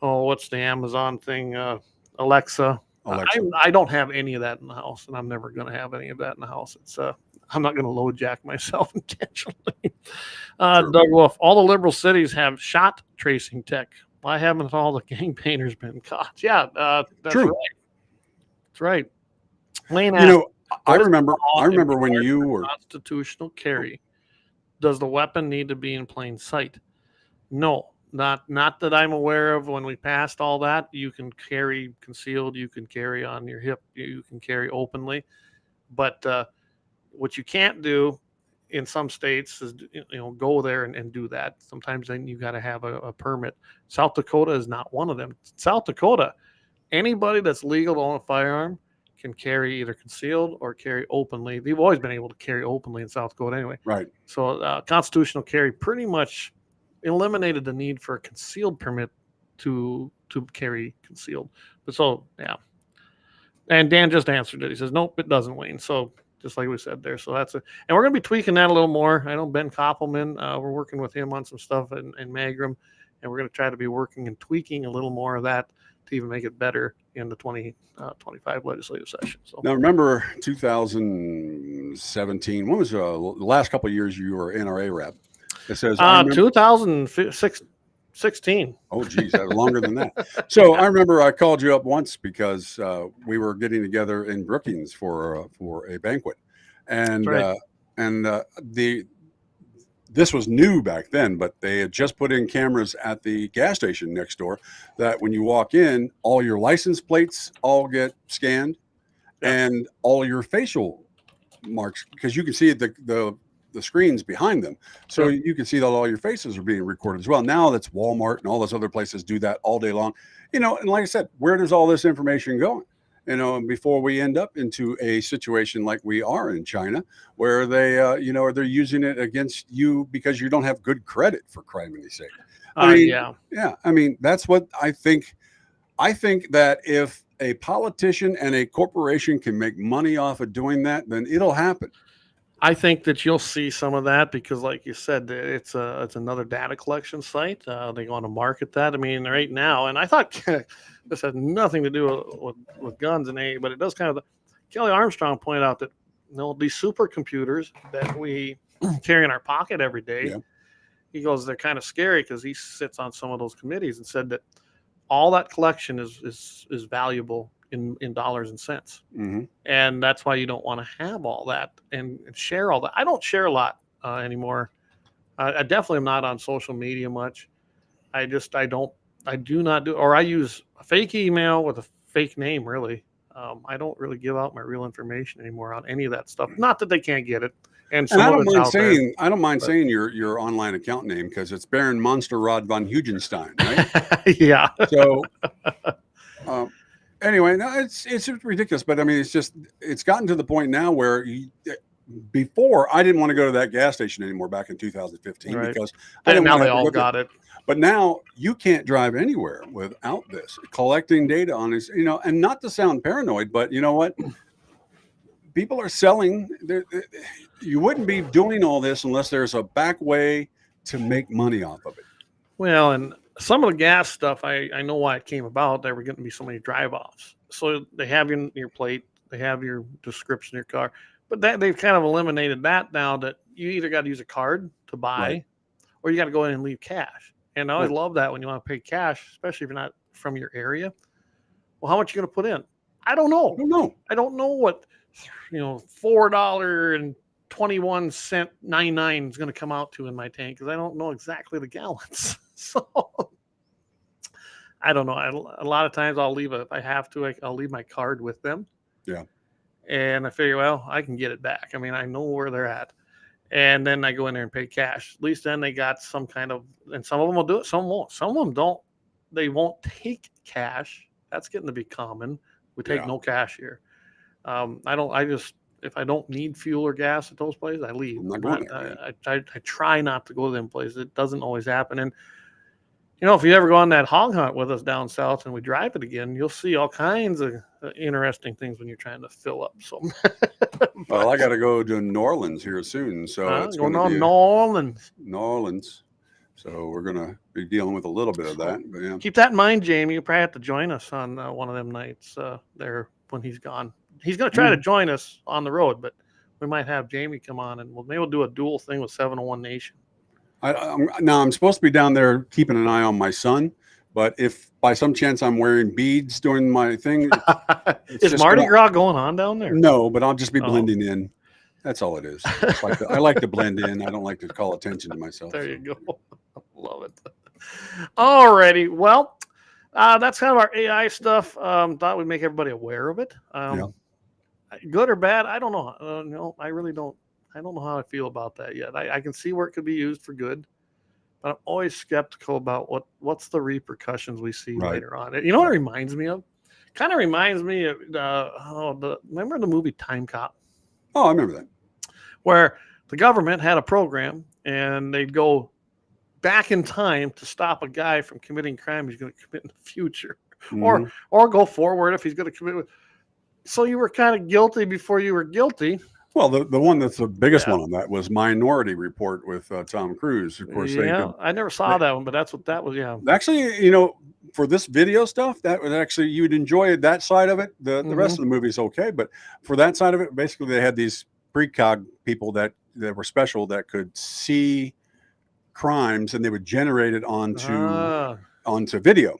Oh, what's the Amazon thing? Alexa. I don't have any of that in the house, and I'm never going to have any of that in the house. It's I'm not going to load jack myself intentionally. Doug Wolf, all the liberal cities have shot tracing tech. Why haven't all the gang painters been caught? Yeah, that's True. right. That's right. Lane You asked, know, I what is the remember law in when regard you to were constitutional carry. Does the weapon need to be in plain sight? No, not that I'm aware of. When we passed all that, you can carry concealed, you can carry on your hip, you can carry openly. But what you can't do in some states is, go there and do that. Sometimes then you got to have a permit. South Dakota is not one of them. South Dakota, anybody that's legal to own a firearm can carry either concealed or carry openly. They've always been able to carry openly in South Dakota anyway. right. So constitutional carry pretty much eliminated the need for a concealed permit to carry concealed. But so, yeah. And Dan just answered it. He says, nope, it doesn't, Wayne. So just like we said there. So that's it. And we're going to be tweaking that a little more. I know Ben Koppelman, we're working with him on some stuff in Magram, and we're going to try to be working and tweaking a little more of that to even make it better in the 2025 legislative session. So Now, remember 2017, when was the last couple of years you were NRA rep? It says 2016. Oh, geez, that was longer than that. So I remember I called you up once because we were getting together in Brookings for a banquet, and right. This was new back then, but they had just put in cameras at the gas station next door that when you walk in, all your license plates all get scanned, and all your facial marks, because you can see the screens behind them. So you can see that all your faces are being recorded as well. Now that's Walmart and all those other places do that all day long. And like I said, where does all this information go? And before we end up into a situation like we are in China, where they, they're using it against you because you don't have good credit, for criminy sake. Yeah. I mean, that's what I think. I think that if a politician and a corporation can make money off of doing that, then it'll happen. I think that you'll see some of that because, like you said, it's another data collection site. They want to market that. I mean, right now, and I thought this has nothing to do with guns and but it does kind of. Kelly Armstrong pointed out that these supercomputers that we carry in our pocket every day, he goes, they're kind of scary because he sits on some of those committees and said that all that collection is valuable in dollars and cents. Mm-hmm. And that's why you don't want to have all that and share all that. I don't share a lot anymore. I definitely am not on social media much. I do not do, or I use a fake email with a fake name, really. I don't really give out my real information anymore on any of that stuff. Not that they can't get it. And I don't mind saying your online account name because it's Baron Monster-Rod von Hugenstein, right? Yeah. So anyway, no, it's ridiculous, but I mean, it's gotten to the point now where before I didn't want to go to that gas station anymore back in 2015 because I didn't want to all got it. But now you can't drive anywhere without this collecting data on this, and not to sound paranoid, but you know what? People are selling. You wouldn't be doing all this unless there's a back way to make money off of it. Well, and some of the gas stuff, I know why it came about. There were going to be so many drive-offs. So they have your plate, they have your description of your car, but they've kind of eliminated that now that you either got to use a card to buy or you got to go in and leave cash. And I always love that when you want to pay cash, especially if you're not from your area. Well, how much are you going to put in? I don't know. I don't know what, $4.21 99 is going to come out to in my tank because I don't know exactly the gallons. So I don't know. A lot of times I'll leave if I have to, I'll leave my card with them. Yeah. And I figure, well, I can get it back. I mean, I know where they're at. And then I go in there and pay cash. At least then they got some kind of, and some of them will do it, some won't. Some of them don't. They won't take cash. That's getting to be common. We take no cash here. If I don't need fuel or gas at those places, I leave. I'm not going there, I try not to go to them places. It doesn't always happen. And, if you ever go on that hog hunt with us down south and we drive it again, you'll see all kinds of interesting things when you're trying to fill up. So, well, I got to go to New Orleans here soon. So it's going to be New Orleans. So we're going to be dealing with a little bit of that. But yeah. Keep that in mind, Jamie. You probably have to join us on one of them nights there when he's gone. He's going to try to join us on the road, but we might have Jamie come on, and maybe we'll do a dual thing with 701 Nation. I'm supposed to be down there keeping an eye on my son, but if by some chance I'm wearing beads during my thing, is Mardi Gras going on down there? No, but I'll just be blending in. That's all it is. I like to blend in. I don't like to call attention to myself. There you go. Love it. Alrighty. Well, that's kind of our AI stuff. Thought we'd make everybody aware of it. Good or bad, I don't know. No, I really don't. I don't know how I feel about that yet. I can see where it could be used for good, but I'm always skeptical about what's the repercussions we see later on. You know what it reminds me of? Kind of reminds me of remember the movie Time Cop? Oh, I remember that. Where the government had a program and they'd go back in time to stop a guy from committing crime he's going to commit in the future, or go forward if he's going to commit. So you were kind of guilty before you were guilty. Well, the one that's the biggest one on that was Minority Report with Tom Cruise. Of course, I never saw that one, but that's what that was. Yeah, actually, for this video stuff, that was actually you'd enjoy that side of it. The rest of the movie is okay, but for that side of it, basically they had these precog people that were special that could see crimes and they would generate it onto video,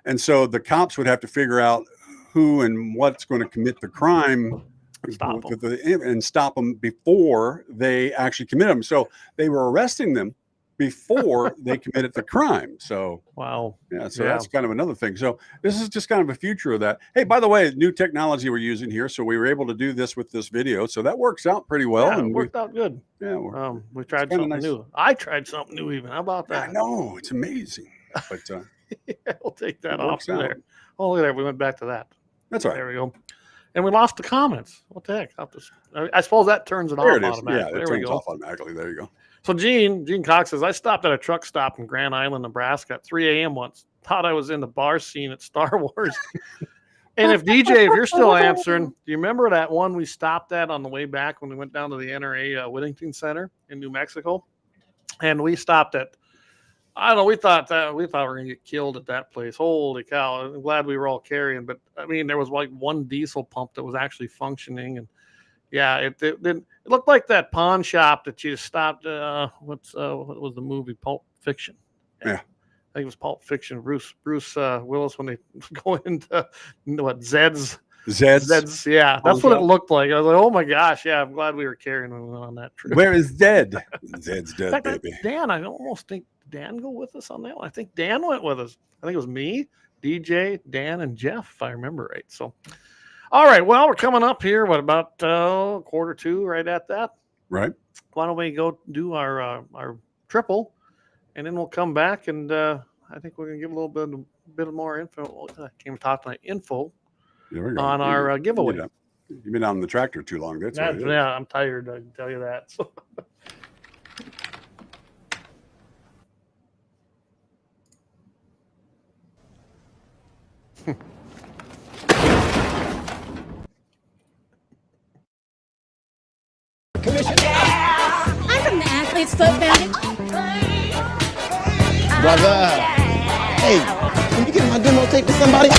and so the cops would have to figure out who and what's going to commit the crime. And stop them before they actually commit them. So they were arresting them before they committed the crime. So wow, that's kind of another thing. So this is just kind of a future of that. Hey, by the way, new technology we're using here, so we were able to do this with this video. So that works out pretty well. Yeah, and it worked out good. Yeah, we tried something new. I tried something new even. How about that? I know, it's amazing. But we'll take that off there. Oh, look at that. We went back to that. That's all right. There we go. And we lost the comments. What the heck? I suppose that turns it off automatically. Yeah, it turns off automatically. There you go. So Gene Cox says, I stopped at a truck stop in Grand Island, Nebraska at 3 a.m. once. Thought I was in the bar scene at Star Wars. And if you're still answering, do you remember that one we stopped at on the way back when we went down to the NRA Whittington Center in New Mexico? And we stopped at, I don't know, we thought we were going to get killed at that place. Holy cow. I'm glad we were all carrying. But, I mean, there was like one diesel pump that was actually functioning. And, yeah, it looked like that pawn shop that you stopped. What was the movie? Pulp Fiction. Yeah. I think it was Pulp Fiction. Bruce Willis, when they go into Zed's. Yeah, that's what it looked like. I was like, oh my gosh, yeah, I'm glad we were carrying him on that trip. Where is Zed? Zed's dead, fact, baby. Dan, I almost think Dan go with us on that one. I think Dan went with us. I think it was me, DJ, Dan, and Jeff, if I remember right. So, all right, well, we're coming up here. What about quarter two? Right at that. Right. Why don't we go do our triple, and then we'll come back and I think we're gonna give a little bit more info. I came to talk tonight info. On our giveaway. You've been on the tractor too long. That's yeah, I'm tired. I can tell you that. So. I'm from the Athlete's Foot Bandit. Brother. Hey, can you get my demo tape to somebody?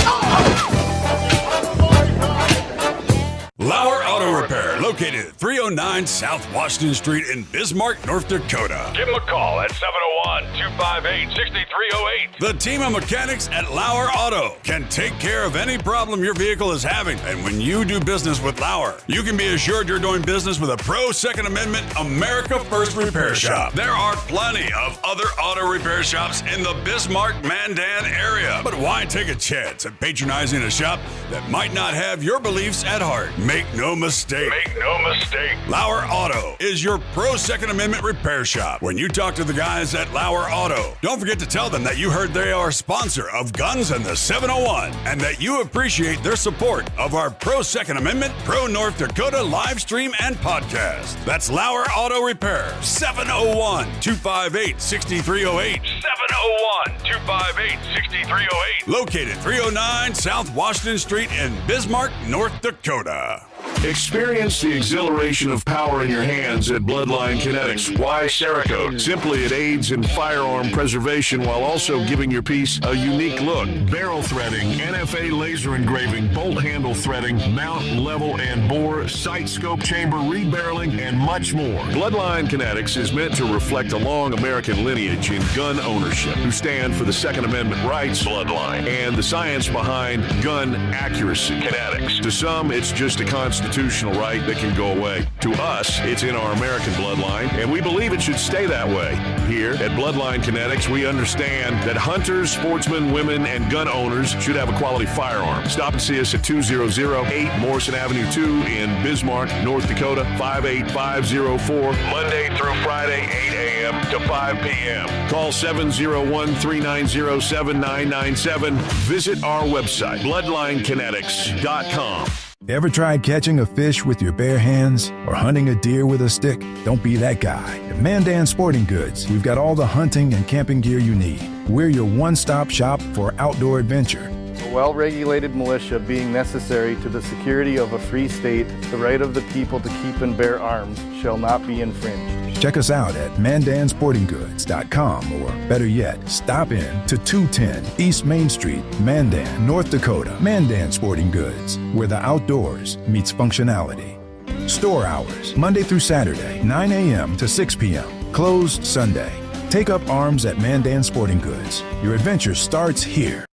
Lauer Auto Repair, located at 309 South Washington Street in Bismarck, North Dakota. Give them a call at 701-258-6308. The team of mechanics at Lauer Auto can take care of any problem your vehicle is having. And when you do business with Lauer, you can be assured you're doing business with a pro Second Amendment America First repair shop. There are plenty of other auto repair shops in the Bismarck-Mandan area. But why take a chance at patronizing a shop that might not have your beliefs at heart? Make no mistake. Lauer Auto is your pro Second Amendment repair shop. When you talk to the guys at Lauer Auto, don't forget to tell them that you heard they are a sponsor of Guns and the 701 and that you appreciate their support of our pro Second Amendment, pro North Dakota live stream and podcast. That's Lauer Auto Repair, 701-258-6308. 701-258-6308. Located 309 South Washington Street in Bismarck, North Dakota. Experience the exhilaration of power in your hands at Bloodline Kinetics. Why Cerakote? Simply, it aids in firearm preservation while also giving your piece a unique look. Barrel threading, NFA laser engraving, bolt handle threading, mount, level, and bore, sight scope chamber rebarreling, and much more. Bloodline Kinetics is meant to reflect a long American lineage in gun ownership, who stand for the Second Amendment rights, Bloodline, and the science behind gun accuracy. Kinetics. To some, it's just a constitutional right that can go away. To us, it's in our American bloodline, and we believe it should stay that way. Here at Bloodline Kinetics, we understand that hunters, sportsmen, women, and gun owners should have a quality firearm. Stop and see us at 2008 Morrison Avenue 2 in Bismarck, North Dakota, 58504, Monday through Friday, 8 a.m. to 5 p.m. Call 701-390-7997. Visit our website, bloodlinekinetics.com. Ever tried catching a fish with your bare hands or hunting a deer with a stick? Don't be that guy. At Mandan Sporting Goods, we've got all the hunting and camping gear you need. We're your one-stop shop for outdoor adventure. A well-regulated militia being necessary to the security of a free state, the right of the people to keep and bear arms shall not be infringed. Check us out at mandansportinggoods.com, or better yet, stop in to 210 East Main Street, Mandan, North Dakota. Mandan Sporting Goods, where the outdoors meets functionality. Store hours, Monday through Saturday, 9 a.m. to 6 p.m. Closed Sunday. Take up arms at Mandan Sporting Goods. Your adventure starts here.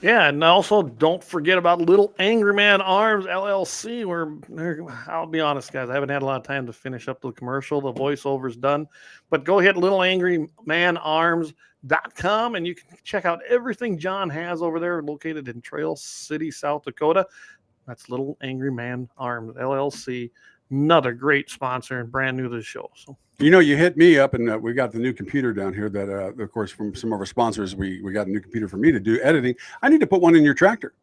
Yeah, and also don't forget about Little Angry Man Arms LLC. I'll be honest, guys, I haven't had a lot of time to finish up the commercial. The voiceover's done, but go hit littleangrymanarms.com and you can check out everything John has over there, located in Trail City, South Dakota. That's Little Angry Man Arms LLC. Another great sponsor and brand new to the show. So. You know, you hit me up, and we got the new computer down here that, of course, from some of our sponsors, we got a new computer for me to do editing. I need to put one in your tractor.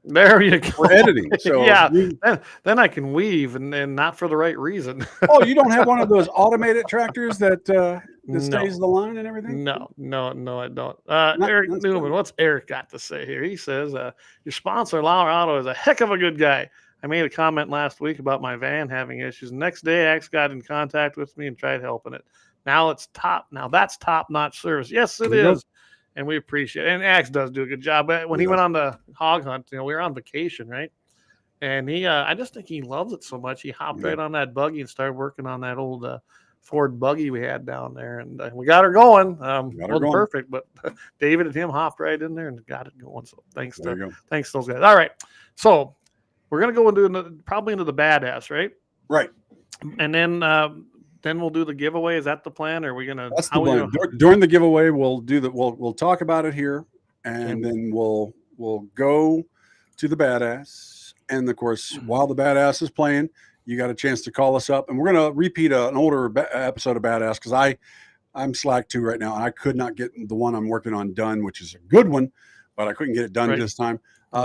There you go. For editing. So yeah, then I can weave, and not for the right reason. Oh, you don't have one of those automated tractors that stays the line and everything? No, I don't. Eric Newman, what's Eric got to say here? He says, your sponsor, Lauer Auto, is a heck of a good guy. I made a comment last week about my van having issues. Next day, Axe got in contact with me and tried helping it. Now that's top-notch service. Yes, it is. And we appreciate it. And Axe does do a good job. But when he went on the hog hunt, we were on vacation, right? And he, I just think he loves it so much. He hopped right on that buggy and started working on that old Ford buggy we had down there. And we got her going. Wasn't perfect, but David and him hopped right in there and got it going. So thanks to those guys. All right. So we're going to go probably into the badass, right? Right. And then we'll do the giveaway. Is that the plan? Or are we going to? That's the plan. During the giveaway, we'll talk about it here, and then we'll go to the badass. And of course, while the badass is playing, you got a chance to call us up, and we're going to repeat an older episode of Badass because I'm slack too right now, and I could not get the one I'm working on done, which is a good one, but I couldn't get it done this time.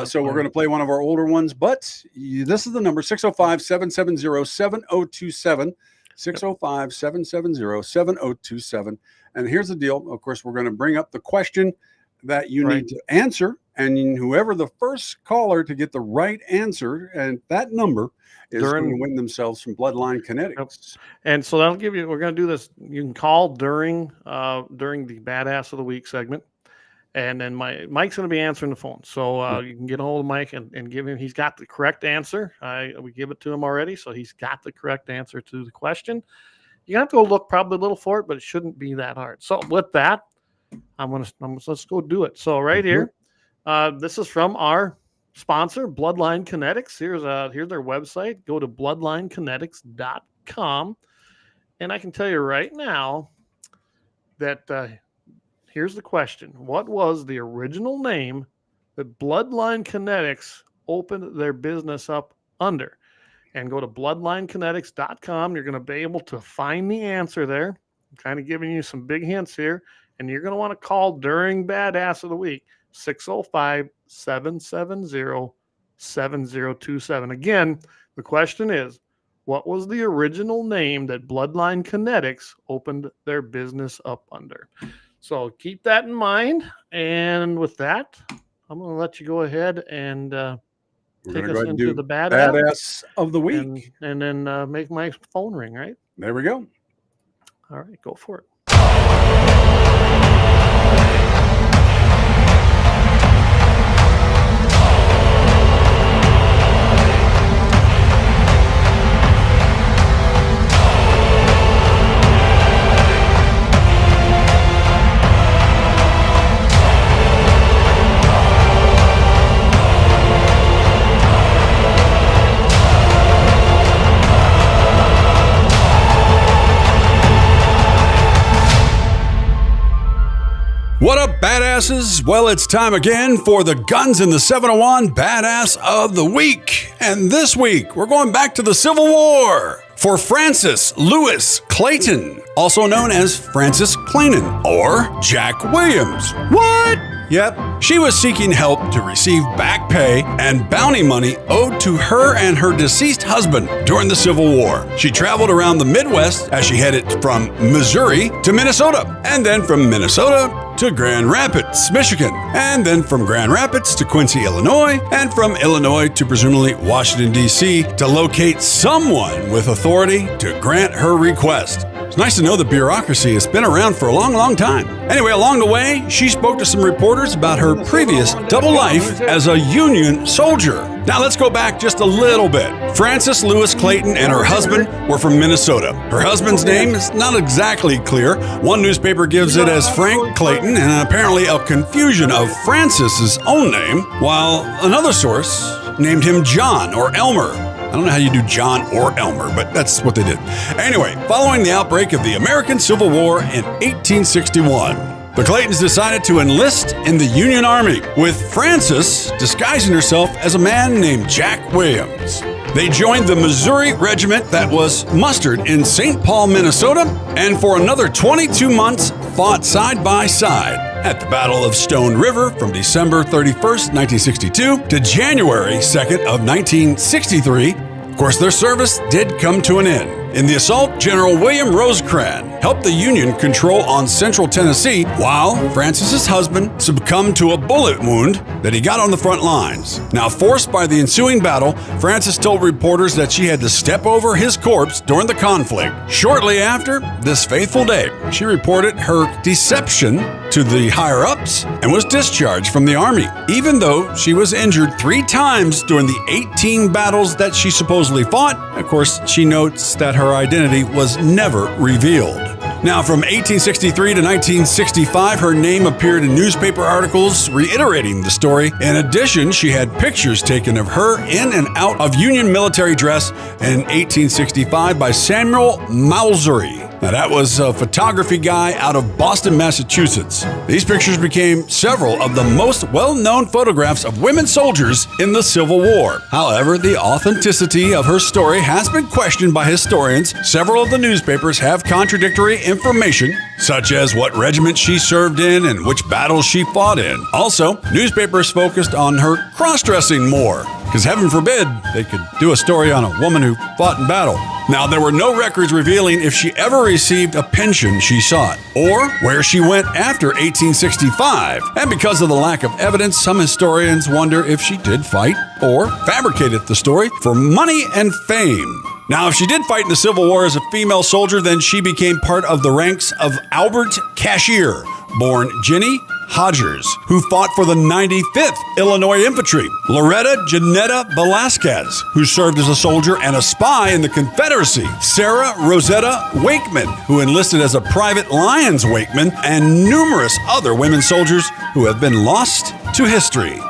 So we're going to play one of our older ones, but this is the number 605-770-7027, 605-770-7027. And here's the deal. Of course, we're going to bring up the question that you need to answer, and whoever the first caller to get the right answer, and that number is going to win themselves from Bloodline Kinetics. And so that'll give you, we're going to do this. You can call during the Badass of the Week segment. And then Mike's going to be answering the phone. So you can get a hold of Mike and give him, he's got the correct answer. We give it to him already. So he's got the correct answer to the question. You have to go look probably a little for it, but it shouldn't be that hard. So with that, let's go do it. So right here, this is from our sponsor, Bloodline Kinetics. Here's their website. Go to bloodlinekinetics.com. And I can tell you right now that, here's the question. What was the original name that Bloodline Kinetics opened their business up under? And go to bloodlinekinetics.com. You're going to be able to find the answer there. I'm kind of giving you some big hints here. And you're going to want to call during Badass of the Week, 605-770-7027. Again, the question is, what was the original name that Bloodline Kinetics opened their business up under? So keep that in mind. And with that, I'm going to let you go ahead and take us into the badass of the week. And then make my phone ring, right? There we go. All right, go for it. What up, badasses? Well, it's time again for the Guns in the 701 Badass of the Week. And this week, we're going back to the Civil War for Francis Lewis Clayton, also known as Frances Clayton or Jack Williams. What? Yep, she was seeking help to receive back pay and bounty money owed to her and her deceased husband during the Civil War. She traveled around the Midwest as she headed from Missouri to Minnesota, and then from Minnesota to Grand Rapids, Michigan, and then from Grand Rapids to Quincy, Illinois, and from Illinois to presumably Washington, D.C. to locate someone with authority to grant her request. It's nice to know the bureaucracy has been around for a long, long time. Anyway, along the way, she spoke to some reporters about her previous double life as a Union soldier. Now let's go back just a little bit. Frances Lewis Clayton and her husband were from Minnesota. Her husband's name is not exactly clear. One newspaper gives it as Frank Clayton, and apparently a confusion of Francis's own name, while another source named him John or Elmer. I don't know how you do John or Elmer, but that's what they did. Anyway, following the outbreak of the American Civil War in 1861, the Claytons decided to enlist in the Union Army, with Frances disguising herself as a man named Jack Williams. They joined the Missouri Regiment that was mustered in St. Paul, Minnesota, and for another 22 months fought side by side at the Battle of Stone River from December 31st, 1962 to January 2nd of 1963. Of course, their service did come to an end. In the assault, General William Rosecrans helped the Union control on central Tennessee, while Francis's husband succumbed to a bullet wound that he got on the front lines. Now, forced by the ensuing battle, Frances told reporters that she had to step over his corpse during the conflict. Shortly after this fateful day, she reported her deception to the higher-ups and was discharged from the Army, even though she was injured 3 times during the 18 battles that she supposedly fought. Of course, she notes that her identity was never revealed. Now, from 1863 to 1965, her name appeared in newspaper articles reiterating the story. In addition, she had pictures taken of her in and out of Union military dress in 1865 by Samuel Mallory. Now, that was a photography guy out of Boston, Massachusetts. These pictures became several of the most well-known photographs of women soldiers in the Civil War. However, the authenticity of her story has been questioned by historians. Several of the newspapers have contradictory information, such as what regiment she served in and which battles she fought in. Also, newspapers focused on her cross-dressing more, because heaven forbid they could do a story on a woman who fought in battle. Now, there were no records revealing if she ever received a pension she sought, or where she went after 1865. And because of the lack of evidence, some historians wonder if she did fight or fabricated the story for money and fame. Now, if she did fight in the Civil War as a female soldier, then she became part of the ranks of Albert Cashier, born Jenny Hodgers, who fought for the 95th Illinois Infantry, Loretta Janetta Velasquez, who served as a soldier and a spy in the Confederacy, Sarah Rosetta Wakeman, who enlisted as a private Lyons Wakeman, and numerous other women soldiers who have been lost to history.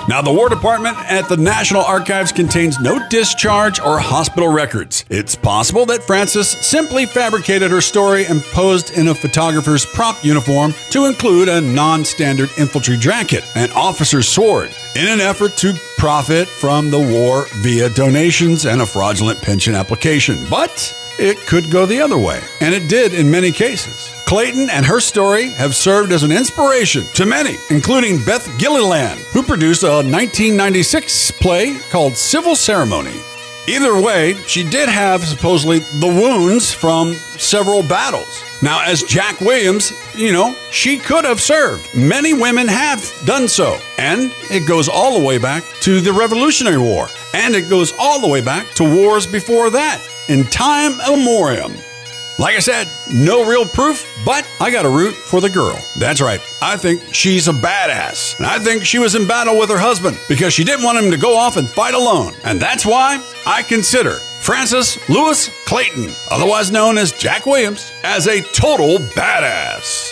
Now, the War Department at the National Archives contains no discharge or hospital records. It's possible that Frances simply fabricated her story and posed in a photographer's prop uniform to include a non-standard infantry jacket, an officer's sword, in an effort to profit from the war via donations and a fraudulent pension application. But it could go the other way, and it did in many cases. Clayton and her story have served as an inspiration to many, including Beth Gilliland, who produced a 1996 play called Civil Ceremony. Either way, she did have supposedly the wounds from several battles. Now, as Jack Williams, she could have served. Many women have done so. And it goes all the way back to the Revolutionary War. And it goes all the way back to wars before that, in time immemorial. Like I said, no real proof, but I got a root for the girl. That's right. I think she's a badass. And I think she was in battle with her husband because she didn't want him to go off and fight alone. And that's why I consider Francis Lewis Clayton, otherwise known as Jack Williams, as a total badass.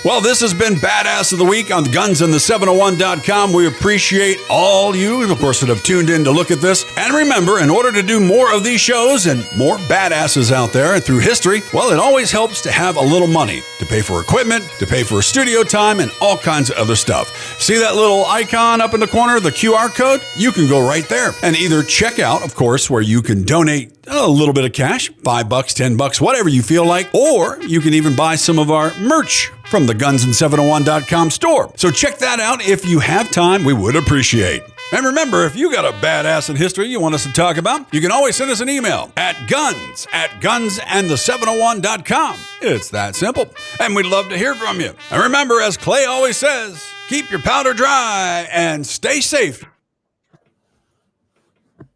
Well, this has been Badass of the Week on gunsandthe701.com. We appreciate all you, of course, that have tuned in to look at this. And remember, in order to do more of these shows and more badasses out there and through history, well, it always helps to have a little money to pay for equipment, to pay for studio time, and all kinds of other stuff. See that little icon up in the corner, the QR code? You can go right there and either check out, of course, where you can donate a little bit of cash, $5, $10, whatever you feel like, or you can even buy some of our merch from the gunsand701.com store. So check that out if you have time. We would appreciate. And remember, if you got a badass in history you want us to talk about, you can always send us an email at gunsandthe701.com. It's that simple. And we'd love to hear from you. And remember, as Clay always says, keep your powder dry and stay safe.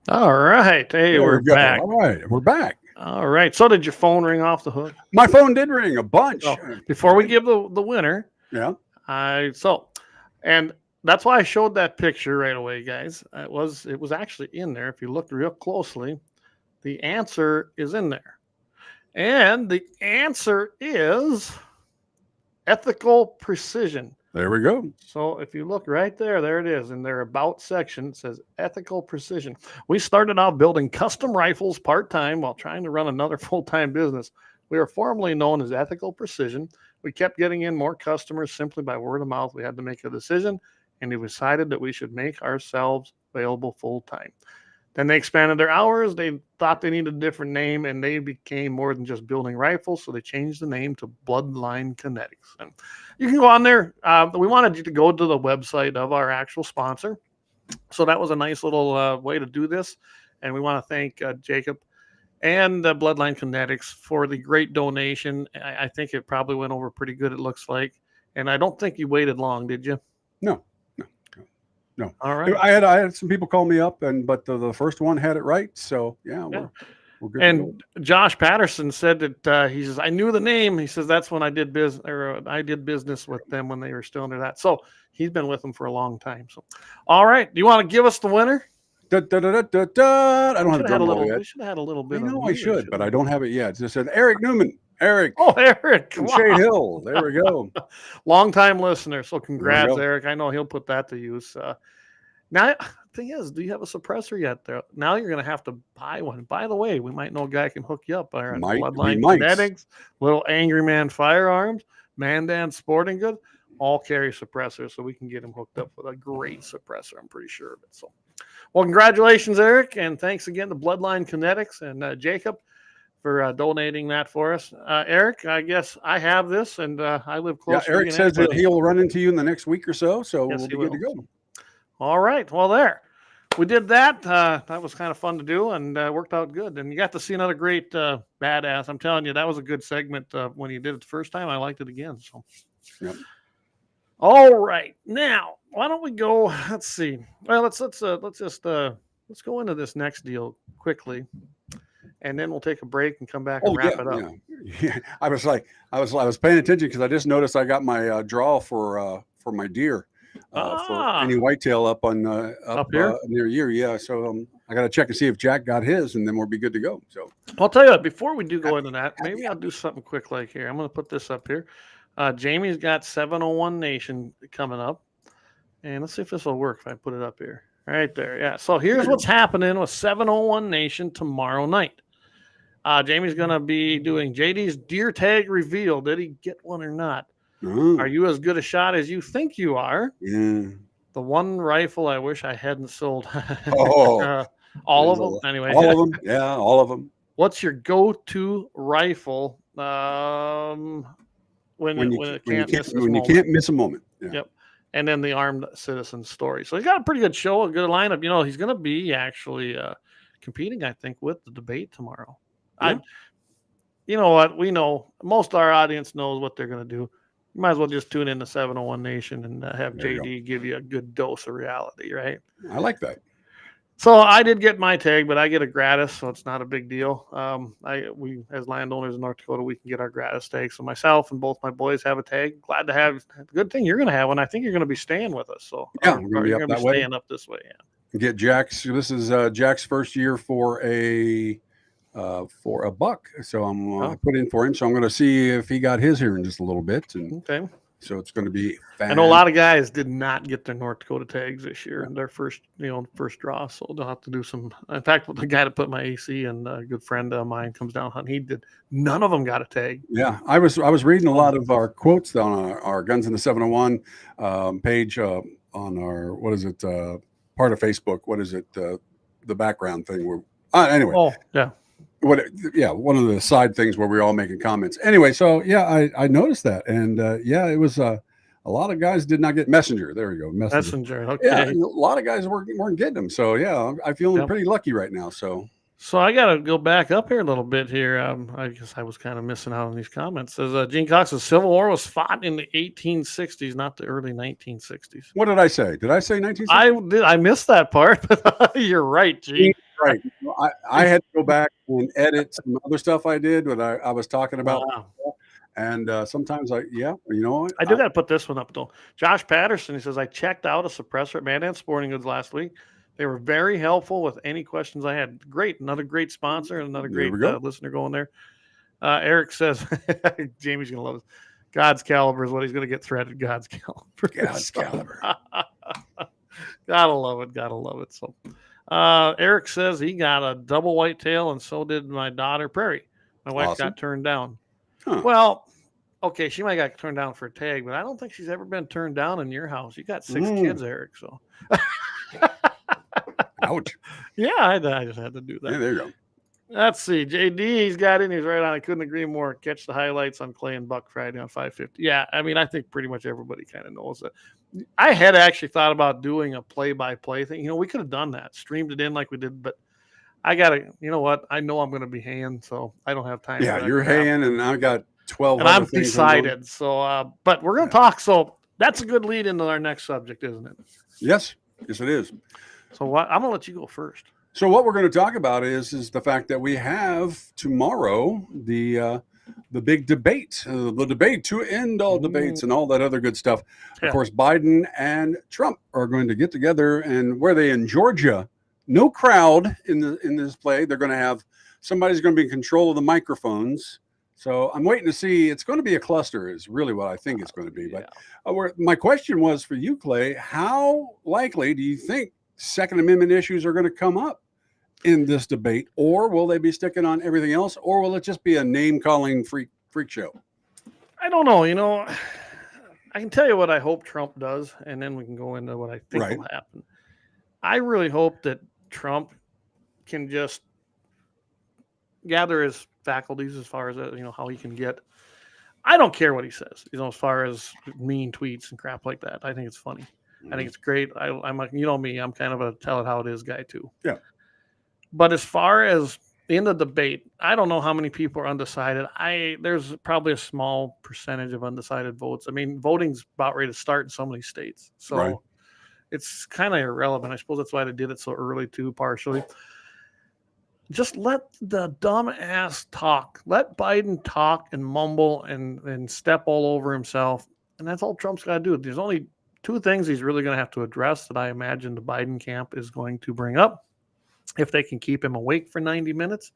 All right. Hey, we're back. All right. We're back. All right. So did your phone ring off the hook? My phone did ring a bunch. Oh, before we give the winner. Yeah. And that's why I showed that picture right away, guys. It was actually in there. If you look real closely, the answer is in there. And the answer is ethical precision. There we go. So if you look right there it is in their about section. It says ethical precision. We started off building custom rifles part-time while trying to run another full-time business. We are formerly known as Ethical Precision. We kept getting in more customers simply by word of mouth. We had to make a decision, and we decided that we should make ourselves available full-time. Then they expanded their hours. They thought they needed a different name, and they became more than just building rifles, so they changed the name to Bloodline Kinetics. And you can go on there. We wanted you to go to the website of our actual sponsor. So that was a nice little way to do this. And we want to thank Jacob and Bloodline Kinetics for the great donation. I think it probably went over pretty good, it looks like. And I don't think you waited long, did you? No. All right. I had some people call me up, but the first one had it right. So yeah. We're good. And Josh Patterson said that he says, I knew the name. He says that's when I did business with them when they were still under that. So he's been with them for a long time. So, all right. Do you want to give us the winner? I don't have the drum roll yet. We should have had a little bit. I should, but I don't have it yet. It just said Eric Newman. Eric. Oh, Eric. From Shade Hill. There we go. Long-time listener. So congrats, Eric. I know he'll put that to use. Now, the thing is, do you have a suppressor yet? There. Now you're going to have to buy one. By the way, we might know a guy can hook you up there. Bloodline Kinetics, Little Angry Man Firearms, Mandan Sporting Goods, all carry suppressors, so we can get him hooked up with a great suppressor. I'm pretty sure of it. So, well, congratulations, Eric, and thanks again to Bloodline Kinetics and Jacob for donating that for us. Eric, I guess I have this, and I live close. Yeah, Eric says that he'll run into you in the next week or so, so yes, we'll be good to go. All right. Well, there. We did that. That was kind of fun to do and worked out good. And you got to see another great badass. I'm telling you, that was a good segment when you did it the first time. I liked it again. So, yep. All right. Now, why don't we go? Let's see. Well, let's go into this next deal quickly, and then we'll take a break and come back and wrap it up. Yeah. I was paying attention because I just noticed I got my draw for my deer. For any whitetail up here near you, yeah. So I got to check and see if Jack got his, and then we'll be good to go. So I'll tell you what, before we do go into that, maybe I'll do something quick like here. I'm going to put this up here. Jamie's got 701 Nation coming up, and let's see if this will work if I put it up here. Right there, yeah. So here's what's happening with 701 Nation tomorrow night. Jamie's going to be doing JD's deer tag reveal. Did he get one or not? Are you as good a shot as you think you are? Yeah. The one rifle I wish I hadn't sold. All of them. Anyway. All of them. Yeah, all of them. What's your go-to rifle when you can't miss a moment? Yeah. Yep. And then the armed citizen story. So he's got a pretty good show, a good lineup. You know, he's going to be actually competing, I think, with the debate tomorrow. Yeah. You know what? We know most of our audience knows what they're going to do. You might as well just tune in to 701 Nation and have JD give you a good dose of reality, right? I like that. So I did get my tag, but I get a gratis, so it's not a big deal. We as landowners in North Dakota, we can get our gratis tag. So myself and both my boys have a tag. Glad to have. Good thing you're going to have one. I think you're going to be staying with us. So yeah, we're going to be staying up this way. Yeah. Get Jack's. This is Jack's first year for a buck. So I'm put in for him. So I'm going to see if he got his here in just a little bit. And okay. So it's going to be. I know a lot of guys did not get their North Dakota tags this year in their first draw. So they'll have to do some. In fact, the guy that put my AC and a good friend of mine comes down hunting. He did. None of them got a tag. Yeah, I was reading a lot of our quotes on our Guns in the 701 page on our part of Facebook. What is it? The background thing. Where anyway. Oh yeah. One of the side things where we're all making comments. Anyway, so yeah, I noticed that, and it was a lot of guys did not get Messenger. There we go, Messenger. Okay. Yeah, a lot of guys weren't getting them. So yeah, I feel pretty lucky right now. So I got to go back up here a little bit here. I guess I was kind of missing out on these comments. Says Gene Cox, the Civil War was fought in the 1860s, not the early 1960s. What did I say? Did I say 1960s? I did. I missed that part. You're right, Gene. Right. I had to go back and edit some other stuff I did what I was talking about. Wow. And sometimes you know what? I do got to put this one up though. Josh Patterson, he says, I checked out a suppressor at Mandan Sporting Goods last week. They were very helpful with any questions I had. Great. Another great sponsor and another great listener going there. Eric says, Jamie's going to love this. God's caliber is what he's going to get threaded. God's caliber. God's caliber. Gotta love it. Gotta love it. So Eric says he got a double whitetail, and so did my daughter, Prairie. My wife got turned down. Huh. Well, okay, she might got turned down for a tag, but I don't think she's ever been turned down in your house. You got 6 kids, Eric, so. Ouch. Yeah, I just had to do that. Yeah, there you go. Let's see. JD, he's got in. He's right on. I couldn't agree more. Catch the highlights on Clay and Buck Friday on 550. Yeah, I mean, I think pretty much everybody kind of knows that. I had actually thought about doing a play-by-play thing. We could have done that, streamed it in like we did, but I got to, you know what? I know I'm going to be haying, so I don't have time. Yeah, you're haying, and I've got 12 and I'm decided. So, but we're going to talk. So that's a good lead into our next subject, isn't it? Yes, it is. So I'm going to let you go first. So what we're going to talk about is the fact that we have tomorrow the big debate, the debate to end all debates and all that other good stuff. Yeah. Of course, Biden and Trump are going to get together, and where they in Georgia, no crowd in this play. They're going to have somebody's going to be in control of the microphones. So I'm waiting to see. It's going to be a cluster is really what I think it's going to be. But my question was for you, Clay, how likely do you think Second Amendment issues are going to come up in this debate, or will they be sticking on everything else, or will it just be a name-calling freak show? I don't know. I can tell you what I hope Trump does, and then we can go into what I think will happen. I really hope that Trump can just gather his faculties as far as how he can get. I don't care what he says, as far as mean tweets and crap like that. I think it's funny. I think it's great. I'm like, me, I'm kind of a tell it how it is guy too. Yeah. But as far as in the debate, I don't know how many people are undecided. There's probably a small percentage of undecided votes. I mean, voting's about ready to start in so many states. So it's kind of irrelevant. I suppose that's why they did it so early too, partially. Just let the dumb ass talk. Let Biden talk and mumble and step all over himself. And that's all Trump's got to do. There's only 2 things he's really going to have to address that I imagine the Biden camp is going to bring up if they can keep him awake for 90 minutes.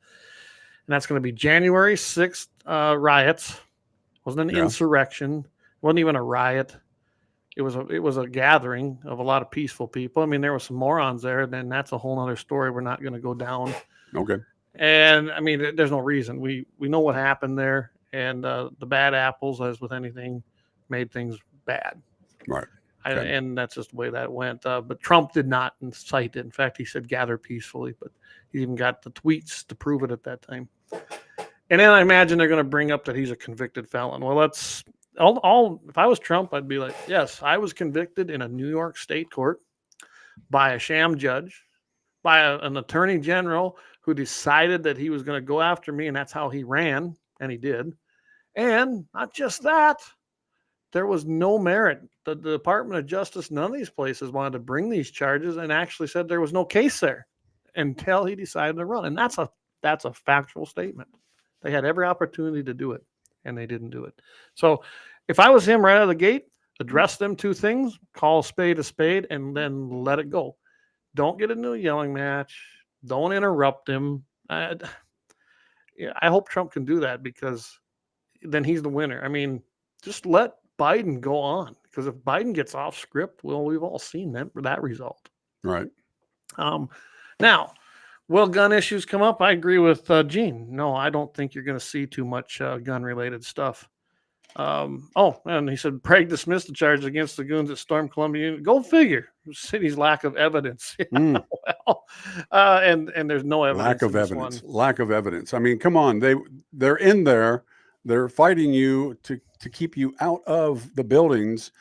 And that's going to be January 6th riots. It wasn't an insurrection. It wasn't even a riot. It was a gathering of a lot of peaceful people. I mean, there were some morons there, and then that's a whole other story we're not going to go down. Okay. And I mean, there's no reason. We know what happened there, and the bad apples, as with anything, made things bad. Right. And that's just the way that went. But Trump did not incite it. In fact, he said gather peacefully, but he even got the tweets to prove it at that time. And then I imagine they're going to bring up that he's a convicted felon. Well, that's all. If I was Trump, I'd be like, yes, I was convicted in a New York state court by a sham judge by an attorney general who decided that he was going to go after me, and that's how he ran, and he did. And not just that, there was no merit. The Department of Justice, none of these places wanted to bring these charges, and actually said there was no case there until he decided to run. And that's a factual statement. They had every opportunity to do it, and they didn't do it. So if I was him right out of the gate, address them two things, call a spade, and then let it go. Don't get into a yelling match. Don't interrupt him. I hope Trump can do that, because then he's the winner. I mean, just let Biden go on, because if Biden gets off script, well, we've all seen that result. Right. Now, will gun issues come up? I agree with Gene. No, I don't think you're going to see too much gun-related stuff. And he said, Prague dismissed the charges against the goons that stormed Columbia. Go figure. The city's lack of evidence. Well, and there's no evidence. Lack of evidence. I mean, come on. They're in there. They're fighting you to keep you out of the buildings,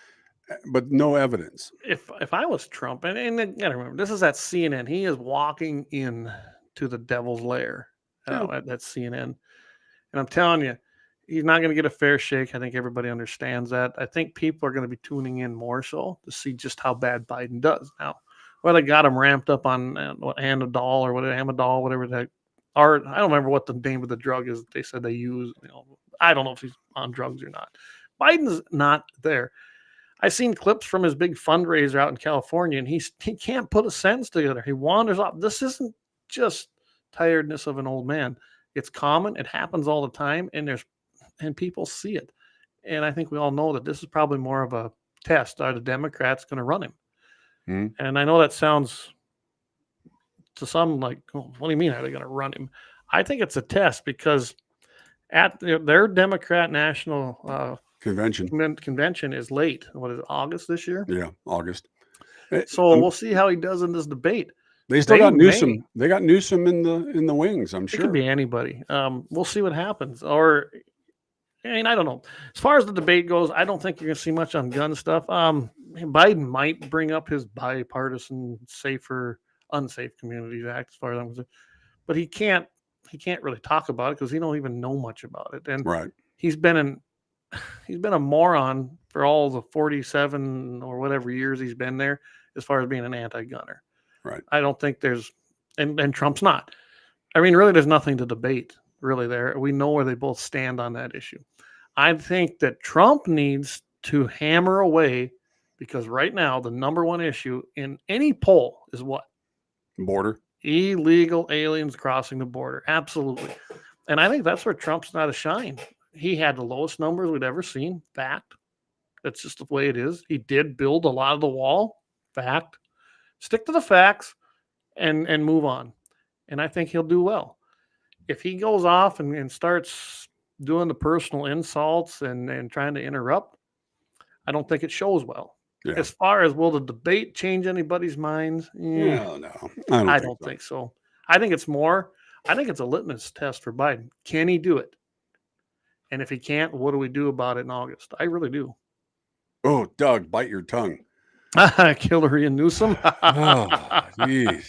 but no evidence. If I was Trump, and you gotta remember, this is at CNN. He is walking in to the devil's lair at CNN. And I'm telling you, he's not going to get a fair shake. I think everybody understands that. I think people are going to be tuning in more so to see just how bad Biden does. Now, whether they got him ramped up on Anadol or whatever that, or I don't remember what the name of the drug is that they said they use. I don't know if he's on drugs or not. Biden's not there. I've seen clips from his big fundraiser out in California, and he can't put a sentence together. He wanders off. This isn't just tiredness of an old man. It's common. It happens all the time, and people see it. And I think we all know that this is probably more of a test. Are the Democrats going to run him? And I know that sounds to some like, oh, what do you mean? Are they going to run him? I think it's a test, because at their Democrat National convention is late. What is it, August this year? Yeah, August. So we'll see how he does in this debate. They still got Newsom. They got Newsom in the wings, I'm sure. It could be anybody. We'll see what happens. Or, I mean, I don't know. As far as the debate goes, I don't think you're going to see much on gun stuff. Biden might bring up his bipartisan Unsafe Communities Act, as far as I'm concerned, but he can't really talk about it because he don't even know much about it. And he's been a moron for all the 47 or whatever years he's been there, as far as being an anti-gunner. Right. I don't think there's, and Trump's not. I mean, really, there's nothing to debate really there. We know where they both stand on that issue. I think that Trump needs to hammer away, because right now the number one issue in any poll is what? Border. Illegal aliens crossing the border. Absolutely. And I think that's where Trump's not a shine. He had the lowest numbers we'd ever seen. Fact. That's just the way it is. He did build a lot of the wall. Fact. Stick to the facts and move on. And I think he'll do well. If he goes off and starts doing the personal insults and trying to interrupt, I don't think it shows well. Yeah. As far as will the debate change anybody's minds? No. I don't think so. I think it's a litmus test for Biden. Can he do it? And if he can't, what do we do about it in August? I really do. Oh, Doug, bite your tongue. Hillary and Newsom. Oh, jeez.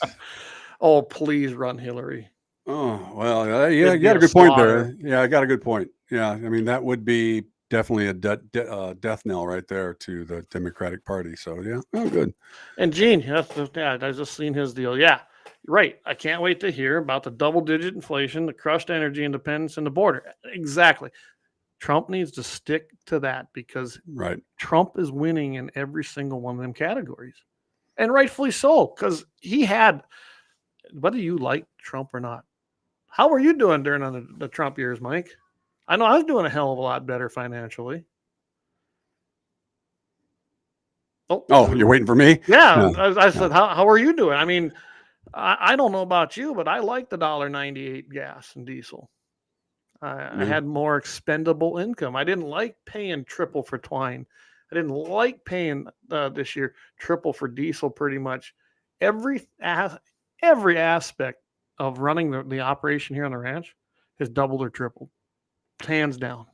Oh, please run Hillary. Oh, well, yeah, you got a good point there. Yeah, I got a good point. Yeah, I mean, that would be definitely a death knell right there to the Democratic Party. So, yeah, oh, good. And Gene, I just seen his deal. Yeah, right. I can't wait to hear about the double-digit inflation, the crushed energy independence, and the border. Exactly. Trump needs to stick to that, because Trump is winning in every single one of them categories. And rightfully so, because he had, whether you like Trump or not. How were you doing during the Trump years, Mike? I know I was doing a hell of a lot better financially. Oh, you're waiting for me? Yeah. I said, how are you doing? I mean, I don't know about you, but I like the $1.98 gas and diesel. I had more expendable income. I didn't like paying triple for twine. I didn't like paying this year triple for diesel. Pretty much every aspect of running the operation here on the ranch has doubled or tripled, hands down.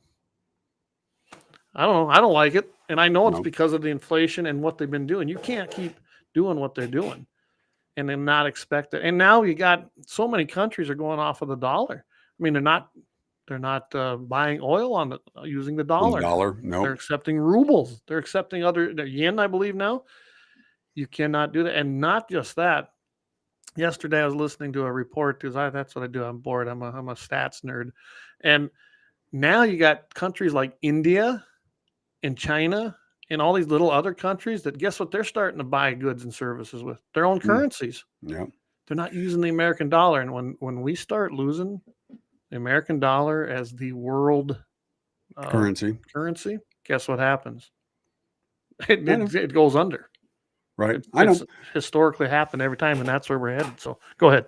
I don't know. I don't like it. And I know it's because of the inflation and what they've been doing. You can't keep doing what they're doing. and then not expect it. And now you got so many countries are going off of the dollar. I mean, they're not buying oil using the dollar. No, They're accepting rubles. They're accepting the yen, I believe now. You cannot do that. And not just that. Yesterday I was listening to a report because that's what I do. I'm bored. I'm a stats nerd. And now you got countries like India and China and all these little other countries that guess what they're starting to buy goods and services with their own currencies. Yeah. They're not using the American dollar. And when we start losing the American dollar as the world currency, guess what happens? It goes under. Right. It's historically happened every time, and that's where we're headed. So go ahead.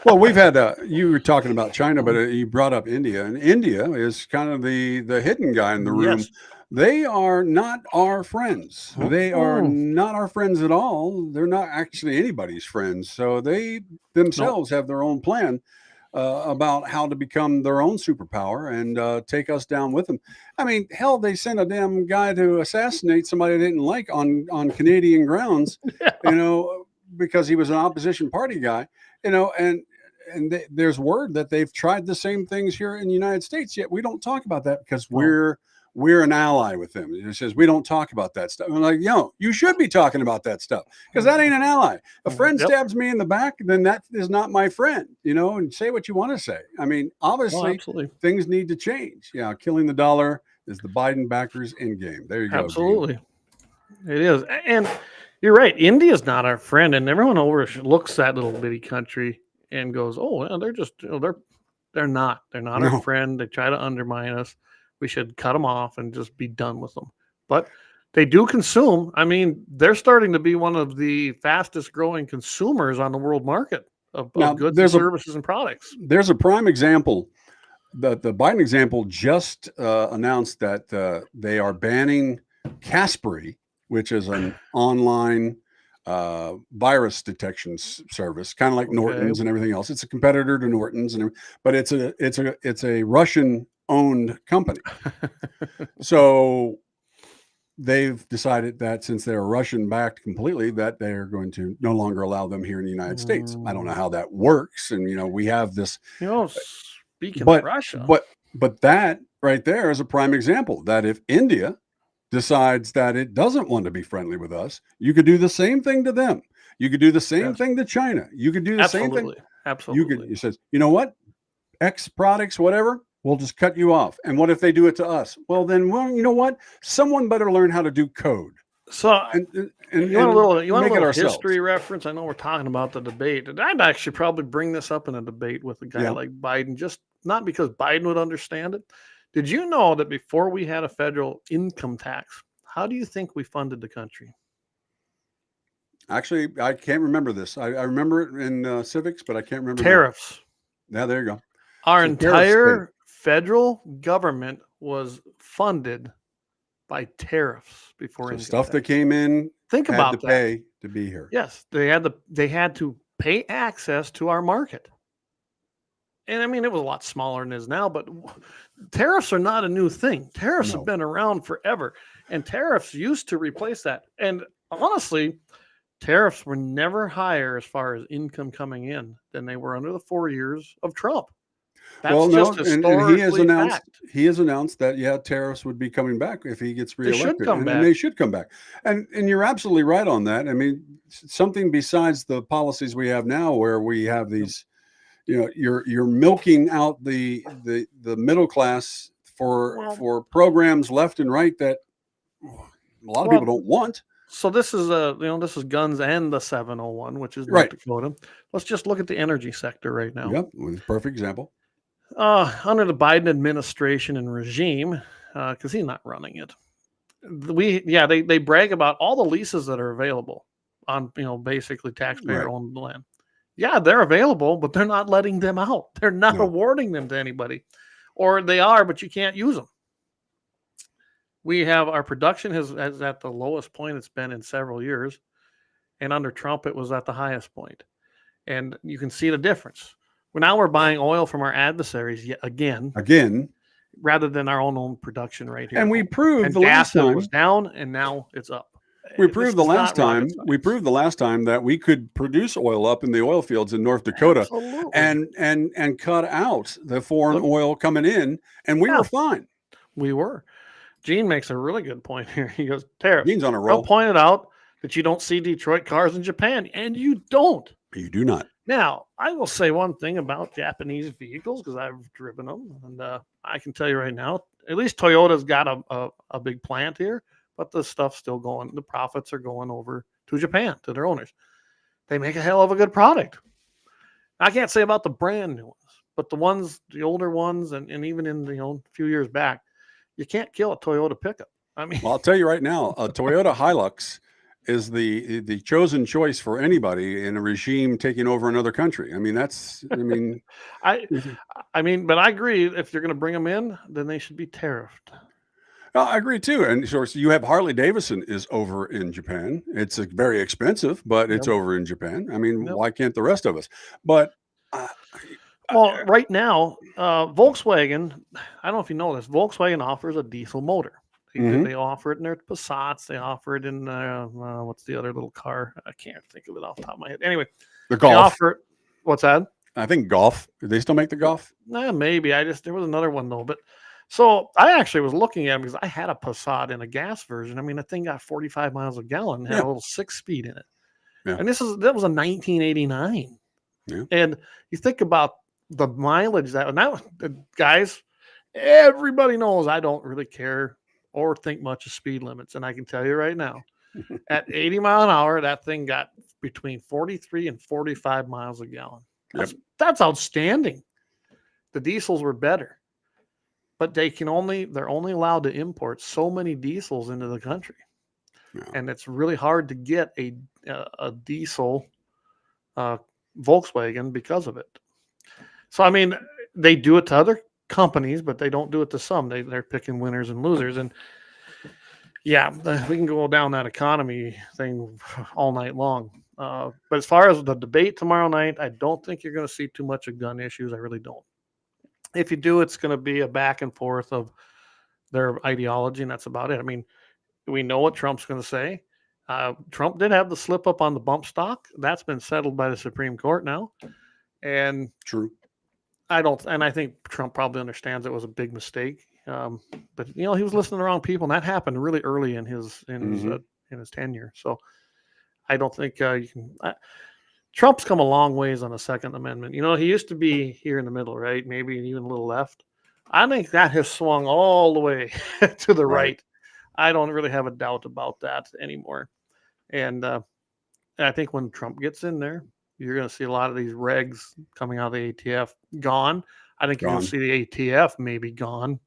Well, we've had you were talking about China, but you brought up India, and India is kind of the hidden guy in the room. Yes. They are not our friends. They are not our friends at all. They're not actually anybody's friends. So they themselves have their own plan about how to become their own superpower and take us down with them. I mean, hell, they sent a damn guy to assassinate somebody they didn't like on Canadian grounds, because he was an opposition party guy, and there's word that they've tried the same things here in the United States, yet we don't talk about that because we're an ally with them. It says we don't talk about that stuff. I'm like, you should be talking about that stuff because that ain't an ally. A friend stabs me in the back, then that is not my friend, and say what you want to say. I mean, obviously things need to change. Yeah. Killing the dollar is the Biden backers end game. There you go. Absolutely. It is. And you're right. India's not our friend. And everyone overlooks that little bitty country and goes, oh, well, they're just, they're not our friend. They try to undermine us. We should cut them off and just be done with them. But they do consume. I mean, they're starting to be one of the fastest growing consumers on the world market of goods and services and products. There's a prime example. The Biden example just announced that they are banning Kaspery, which is an online virus detection service, kind of like Norton's and everything else. It's a competitor to Norton's, but it's a Russian owned company. So they've decided that since they're Russian backed completely, that they're going to no longer allow them here in the United States. I don't know how that works. And, we have this, speaking of Russia, but that right there is a prime example that if India decides that it doesn't want to be friendly with us, you could do the same thing to them. You could do the same thing to China. You could do the same thing. Absolutely. You says, you know what? X products, whatever, we'll just cut you off. And what if they do it to us? Well, you know what? Someone better learn how to do code. So you want a little history reference? I know we're talking about the debate. And I'd actually probably bring this up in a debate with a guy like Biden, just not because Biden would understand it. Did you know that before we had a federal income tax, how do you think we funded the country? Actually, I can't remember this. I remember it in civics, but I can't remember. Tariffs. Yeah, there you go. Our entire federal government was funded by tariffs before stuff that came in. Think about that. Pay to be here. Yes, they had to pay access to our market. And I mean, it was a lot smaller than it is now, but tariffs are not a new thing. Tariffs have been around forever, and tariffs used to replace that. And honestly, tariffs were never higher as far as income coming in than they were under the 4 years of Trump. That's and he has announced that tariffs would be coming back if he gets reelected. They should come back. And they should come back. And you're absolutely right on that. I mean, something besides the policies we have now, where we have these, you're milking out the middle class for programs left and right that a lot of people don't want. So this is this is guns and the 701, which is North Dakota. Let's just look at the energy sector right now. Yep, perfect example. Under the Biden administration and regime, because he's not running it, they brag about all the leases that are available on basically taxpayer-owned land. Yeah, they're available, but they're not letting them out. They're not awarding them to anybody, or they are, but you can't use them. We have our production is at the lowest point it's been in several years, and under Trump it was at the highest point, and you can see the difference. Now we're buying oil from our adversaries again, rather than our own production right here. And we proved the last time was down, and now it's up. We proved the last time. We proved the last time that we could produce oil up in the oil fields in North Dakota, and cut out the foreign oil coming in, and we were fine. We were. Gene makes a really good point here. He goes, tariffs. Gene's on a roll. Pointed out that you don't see Detroit cars in Japan, and you don't. You do not. Now, I will say one thing about Japanese vehicles because I've driven them, and I can tell you right now, at least Toyota's got a big plant here, but the stuff's still going. The profits are going over to Japan, to their owners. They make a hell of a good product. I can't say about the brand new ones, but the older ones, and even in a few years back, you can't kill a Toyota pickup. I mean, well, I'll tell you right now, a Toyota Hilux is the chosen choice for anybody in a regime taking over another country. I mean, but I agree. If you're going to bring them in, then they should be tariffed. I agree too. And so you have Harley Davidson is over in Japan. It's very expensive, but it's over in Japan. I mean, why can't the rest of us? But well, right now, Volkswagen, I don't know if you know this, Volkswagen offers a diesel motor. They offer it in their Passats. They offer it in what's the other little car? I can't think of it off the top of my head. Anyway, the Golf. They offer it. What's that? I think Golf. Do they still make the Golf? Nah, maybe. There was another one though. But so I actually was looking at them because I had a Passat in a gas version. I mean, the thing got 45 miles a gallon, had a little 6-speed in it. Yeah. And that was a 1989. Yeah. And you think about the mileage guys, everybody knows I don't really care or think much of speed limits. And I can tell you right now, at 80 mile an hour, that thing got between 43 and 45 miles a gallon. That's outstanding. The diesels were better, but they're only allowed to import so many diesels into the country. Yeah. And it's really hard to get a diesel Volkswagen because of it. So, I mean, they do it to other companies, but they don't do it to some. They're picking winners and losers. And yeah, we can go down that economy thing all night long. But as far as the debate tomorrow night, I don't think you're going to see too much of gun issues. I really don't. If you do, it's going to be a back and forth of their ideology, and that's about it. I mean, we know what Trump's going to say. Trump did have the slip up on the bump stock. That's been settled by the Supreme Court now. And true. I think Trump probably understands it was a big mistake. But he was listening to the wrong people, and that happened really early in his tenure. So I don't think you can. Trump's come a long ways on the Second Amendment. He used to be here in the middle, right? Maybe even a little left. I think that has swung all the way to the right. I don't really have a doubt about that anymore. And I think when Trump gets in there, you're going to see a lot of these regs coming out of the ATF gone. I think you're going to see the ATF maybe gone.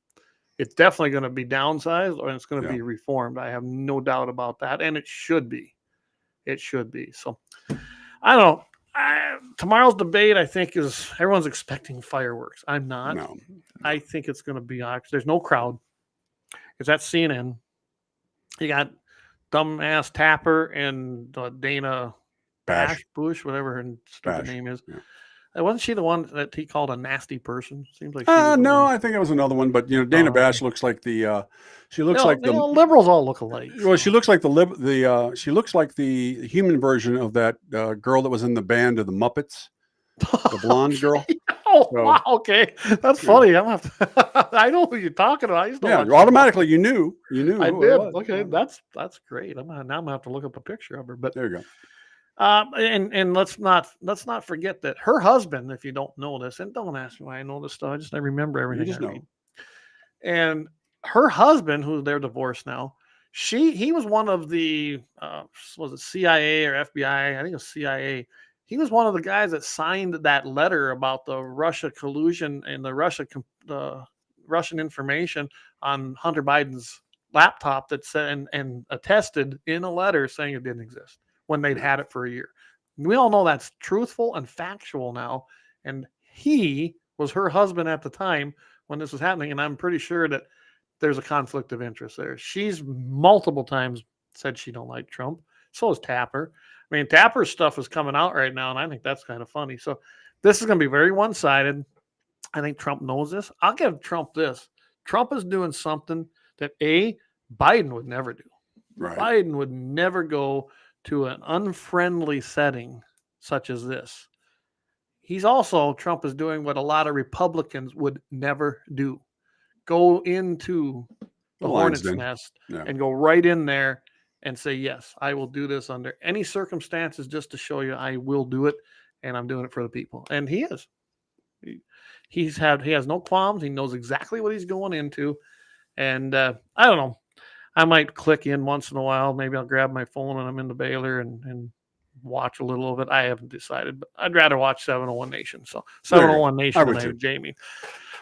It's definitely going to be downsized, or it's going to be reformed. I have no doubt about that. And it should be. It should be. So I don't know. Tomorrow's debate, I think, is everyone's expecting fireworks. I'm not. No. I think it's going to be there's no crowd. It's at CNN. You got dumbass Tapper and Dana Bush, whatever her stupid name is. Yeah. Wasn't she the one that he called a nasty person? Seems like no, I think it was another one. But Dana Bash looks like the liberals all look alike. Well, she looks like she looks like the human version of that girl that was in the band of the Muppets, the blonde girl. Wow, okay, that's funny. I'm gonna have to, I know who you're talking about. Automatically you knew. I did. Okay, that's great. I'm gonna have to look up a picture of her. But there you go. And let's not forget that her husband, if you don't know this, and don't ask me why I know this stuff, I remember everything. You just know. And her husband, who they're divorced now, he was one of the was it CIA or FBI? I think it was CIA. He was one of the guys that signed that letter about the Russia collusion and the Russian information on Hunter Biden's laptop that said and attested in a letter saying it didn't exist when they'd had it for a year. We all know that's truthful and factual now. And he was her husband at the time when this was happening. And I'm pretty sure that there's a conflict of interest there. She's multiple times said she don't like Trump. So is Tapper. I mean, Tapper's stuff is coming out right now, and I think that's kind of funny. So this is going to be very one-sided. I think Trump knows this. I'll give Trump this. Trump is doing something that Biden would never do. Right. Biden would never go to an unfriendly setting such as this. Trump is doing what a lot of Republicans would never do. Go into the hornet's nest and go right in there and say, yes, I will do this under any circumstances just to show you I will do it, and I'm doing it for the people. And he is. He has no qualms. He knows exactly what he's going into. And I don't know. I might click in once in a while. Maybe I'll grab my phone and I'm in the Baylor and watch a little of it. I haven't decided, but I'd rather watch 701 Nation. So 701 Nation with Jamie.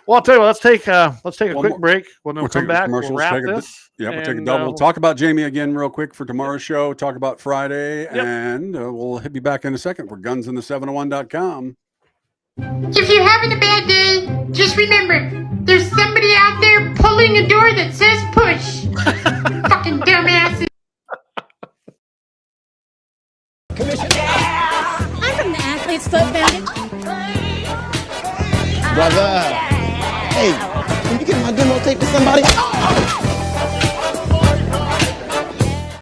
Well, I'll tell you what, let's take a quick break. When we'll come back, we'll wrap this. We'll take a double. We'll talk about Jamie again real quick for tomorrow's show. Talk about Friday, and we'll be back in a second. We're gunsinthe701.com. If you're having a bad day, just remember, there's somebody out there pulling a door that says push. Fucking dumbasses. I'm from the Athlete's Foot Bandit. Brother, hey, can you get my demo tape to somebody?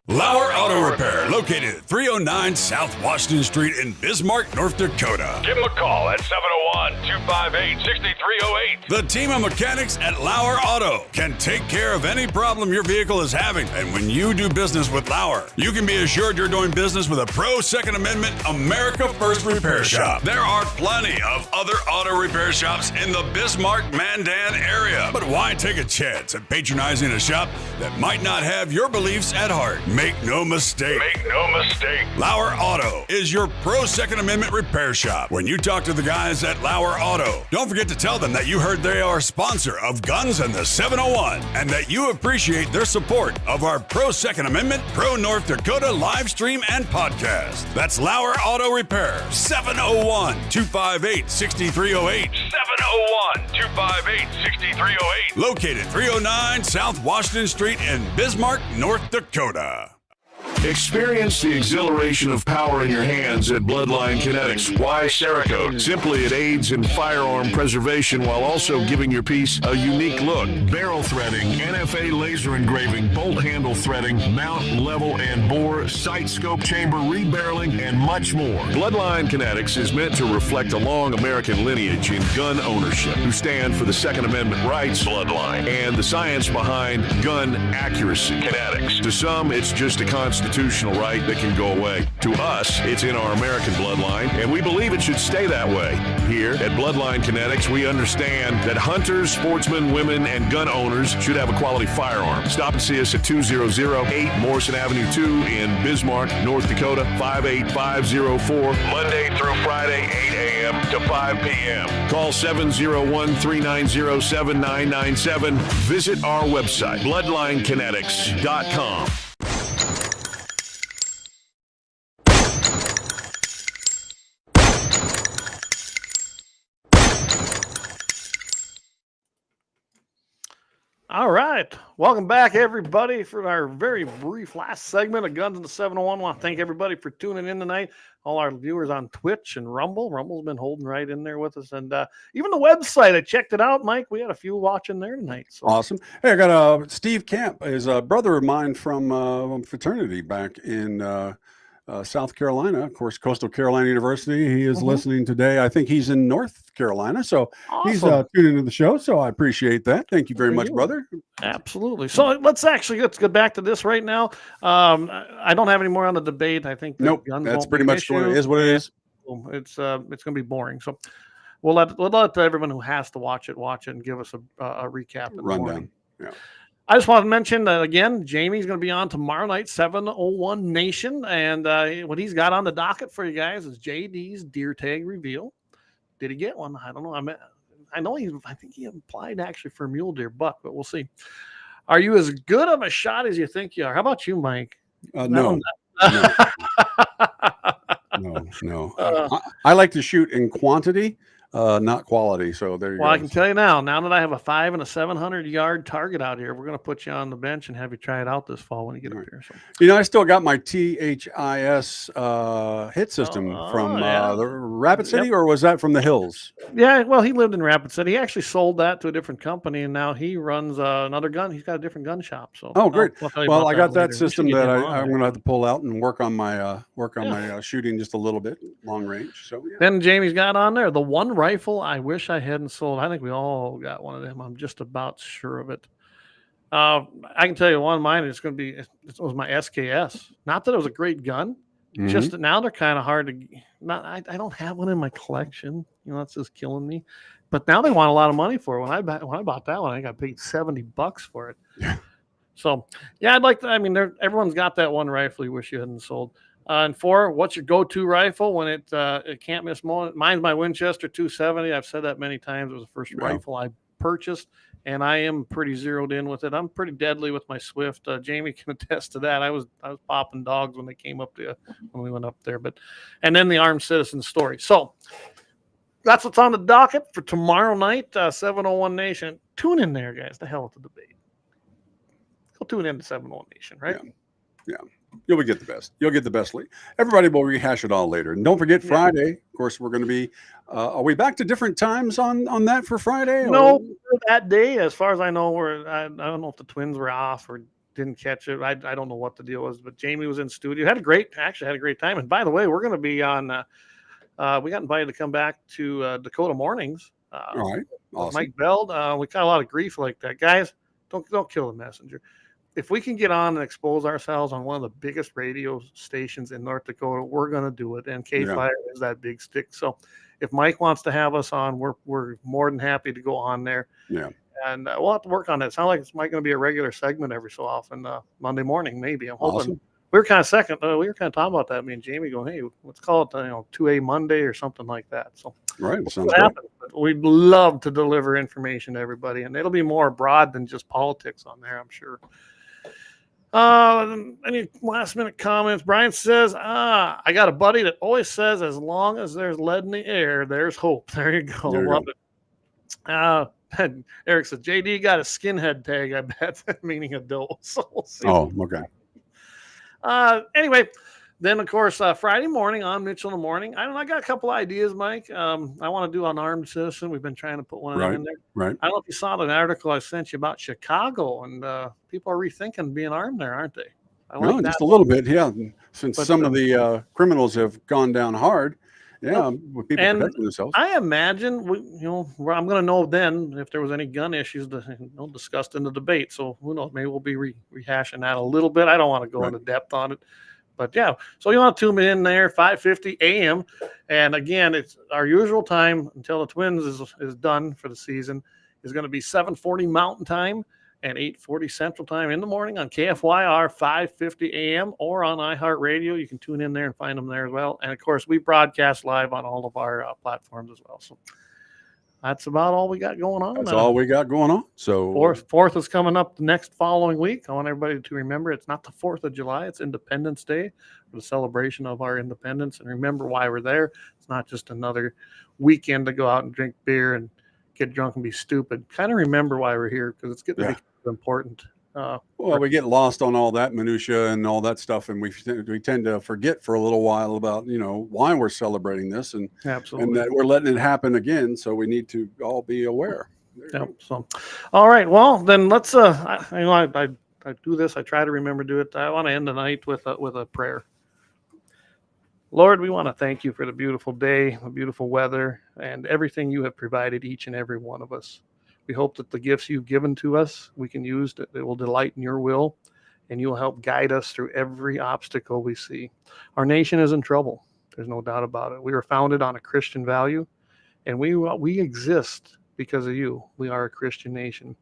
Lauer Auto Repair, located at 309 South Washington Street in Bismarck, North Dakota. Give them a call at 701-258-6308. The team of mechanics at Lauer Auto can take care of any problem your vehicle is having. And when you do business with Lauer, you can be assured you're doing business with a pro Second Amendment America First repair shop. There are plenty of other auto repair shops in the Bismarck-Mandan area. But why take a chance at patronizing a shop that might not have your beliefs at heart? Make no mistake. Lauer Auto is your pro Second Amendment repair shop. When you talk to the guys at Lauer Auto, don't forget to tell them that you heard they are a sponsor of Guns and the 701 and that you appreciate their support of our pro Second Amendment, pro North Dakota live stream and podcast. That's Lauer Auto Repair, 701-258-6308. 701-258-6308. Located 309 South Washington Street in Bismarck, North Dakota. Experience the exhilaration of power in your hands at Bloodline Kinetics. Why Cerakote? Simply, it aids in firearm preservation while also giving your piece a unique look. Barrel threading, NFA laser engraving, bolt handle threading, mount, level, and bore, sight scope chamber rebarreling, and much more. Bloodline Kinetics is meant to reflect a long American lineage in gun ownership, who stand for the Second Amendment rights, Bloodline, and the science behind gun accuracy, Kinetics. To some, it's just a constitutional right that can go away. To us, it's in our American bloodline, and we believe it should stay that way. Here at Bloodline Kinetics, we understand that hunters, sportsmen, women, and gun owners should have a quality firearm. Stop and see us at 2008 Morrison Avenue 2 in Bismarck, North Dakota, 58504, Monday through Friday, 8 a.m. to 5 p.m. Call 701-390-7997. Visit our website, bloodlinekinetics.com. All right. Welcome back, everybody, for our very brief last segment of Guns in the 701. I want to thank everybody for tuning in tonight. All our viewers on Twitch and Rumble. Rumble's been holding right in there with us. And even the website, I checked it out, Mike. We had a few watching there tonight. So. Awesome. Hey, I got Steve Camp is a brother of mine from fraternity back in South Carolina, of course, Coastal Carolina University. He is listening today. I think he's in North Carolina, so he's tuning into the show. So I appreciate that. Thank you very much, brother. Absolutely. So let's get back to this right now. I don't have any more on the debate. I think that's pretty much what it is. What it is. It's going to be boring. So we'll let everyone who has to watch it and give us a recap and rundown. Yeah. I just want to mention that again, Jamie's going to be on tomorrow night, 701 Nation. And what he's got on the docket for you guys is JD's deer tag reveal. Did he get one? I don't know. I think he applied actually for a mule deer buck, but we'll see. Are you as good of a shot as you think you are? How about you, Mike? No. I like to shoot in quantity. not quality. So there you Well, go. I can tell you now that I have a 5 and a 700-yard target out here, we're going to put you on the bench and have you try it out this fall when you get up here. So. You know, I still got my THIS hit system from the Rapid City, or was that from the Hills? Yeah, well, he lived in Rapid City. He actually sold that to a different company, and now he runs another gun. He's got a different gun shop. So, oh, great. Well, I got that later. system that I'm going to have to pull out and work on my my shooting just a little bit, long range. So Then Jamie's got on there the one rifle I wish I hadn't sold. I think we all got one of them. I'm just about sure of it. I can tell you one of mine is going to be, it was my SKS. Not that it was a great gun, just that now they're kind of hard to, I don't have one in my collection. You know, that's just killing me. But now they want a lot of money for it. When I bought that one, I got paid $70 for it. Yeah. So, yeah, I'd like to, I mean, everyone's got that one rifle you wish you hadn't sold. And 4, what's your go-to rifle when it can't miss more? Mine's my Winchester 270. I've said that many times. It was the first rifle I purchased, and I am pretty zeroed in with it. I'm pretty deadly with my Swift. Jamie can attest to that. I was popping dogs when they came up to when we went up there. And then the Armed Citizen story. So that's what's on the docket for tomorrow night. 701 Nation. Tune in there, guys. The hell with the debate. Go tune in to 701 Nation, right? Yeah. You'll get the best. You'll get the best lead. Everybody will rehash it all later. And don't forget Friday. Of course, we're going to be. Are we back to different times on that for Friday? No, that day, as far as I know, I don't know if the Twins were off or didn't catch it. I don't know what the deal was, but Jamie was in studio. Had a great time. And by the way, we're going to be on. We got invited to come back to Dakota mornings. All right, awesome. Mike Beld. We got a lot of grief like that, guys. Don't kill the messenger. If we can get on and expose ourselves on one of the biggest radio stations in North Dakota, we're going to do it. And KFYR is that big stick. So if Mike wants to have us on, we're more than happy to go on there. Yeah. And we'll have to work on it. Sounds like it's going to be a regular segment every so often, Monday morning, maybe. I'm hoping. Awesome. We were kind of talking about that. Me and Jamie going, hey, let's call it, 2A Monday or something like that. So right. Sounds good. But we'd love to deliver information to everybody. And it'll be more broad than just politics on there, I'm sure. Any last minute comments? Brian says, I got a buddy that always says, as long as there's lead in the air, there's hope. There you go. Love it. Eric says, JD got a skinhead tag, I bet, meaning adult. So we'll see. Oh, okay. Anyway, then of course, Friday morning on Mitchell in the Morning. I got a couple ideas, Mike. I want to do Unarmed Citizen. We've been trying to put one of them in there. Right. I don't know if you saw the article I sent you about Chicago, and people are rethinking being armed there, aren't they? Just a little bit, yeah. Since some of the criminals have gone down hard, with people protecting themselves. I imagine, I'm going to know then if there was any gun issues discussed in the debate. So who knows? Maybe we'll be rehashing that a little bit. I don't want to go into depth on it. But yeah, so you want to tune in there, 5:50 a.m. And again, it's our usual time until the Twins is done for the season is going to be 7:40 Mountain Time and 8:40 Central Time in the morning on KFYR, 5:50 a.m. or on iHeartRadio. You can tune in there and find them there as well. And of course, we broadcast live on all of our platforms as well. So that's about all we got going on. That's all we got going on. So fourth is coming up the next following week. I want everybody to remember it's not the 4th of July. It's Independence Day, for the celebration of our independence. And remember why we're there. It's not just another weekend to go out and drink beer and get drunk and be stupid. Kind of remember why we're here, because it's getting to be important. We get lost on all that minutia and all that stuff, and we tend to forget for a little while about why we're celebrating this, and absolutely, and that we're letting it happen again. So we need to all be aware. So, all right. Well, then let's. I do this. I try to remember to do it. I want to end the night with a prayer. Lord, we want to thank you for the beautiful day, the beautiful weather, and everything you have provided each and every one of us. We hope that the gifts you've given to us, we can use that will delight in your will, and you will help guide us through every obstacle we see. Our nation is in trouble. There's no doubt about it. We were founded on a Christian value, and we exist because of you. We are a Christian nation.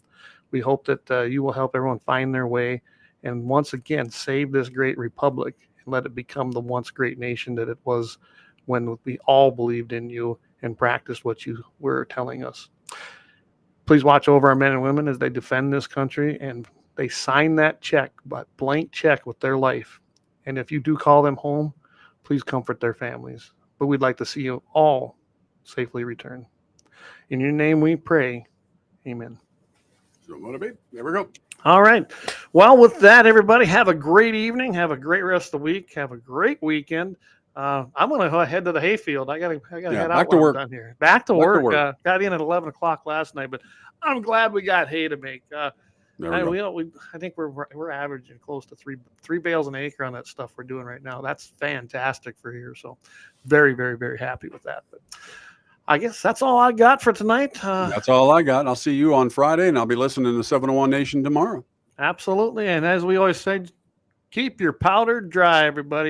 We hope that you will help everyone find their way and once again save this great republic and let it become the once great nation that it was when we all believed in you and practiced what you were telling us. Please watch over our men and women as they defend this country and they sign that check, but blank check with their life. And if you do call them home, please comfort their families. But we'd like to see you all safely return. In your name we pray. Amen. So what a bit. There we go. All right. Well, with that, everybody, have a great evening. Have a great rest of the week. Have a great weekend. I'm going to head to the hayfield. I gotta head out to work. done here. Back to work. Got in at 11 o'clock last night, but I'm glad we got hay to make. I think we're averaging close to three bales an acre on that stuff we're doing right now. That's fantastic for here. So very, very, very happy with that. But I guess that's all I got for tonight. That's all I got. I'll see you on Friday, and I'll be listening to 701 Nation tomorrow. Absolutely. And as we always say, keep your powder dry, everybody.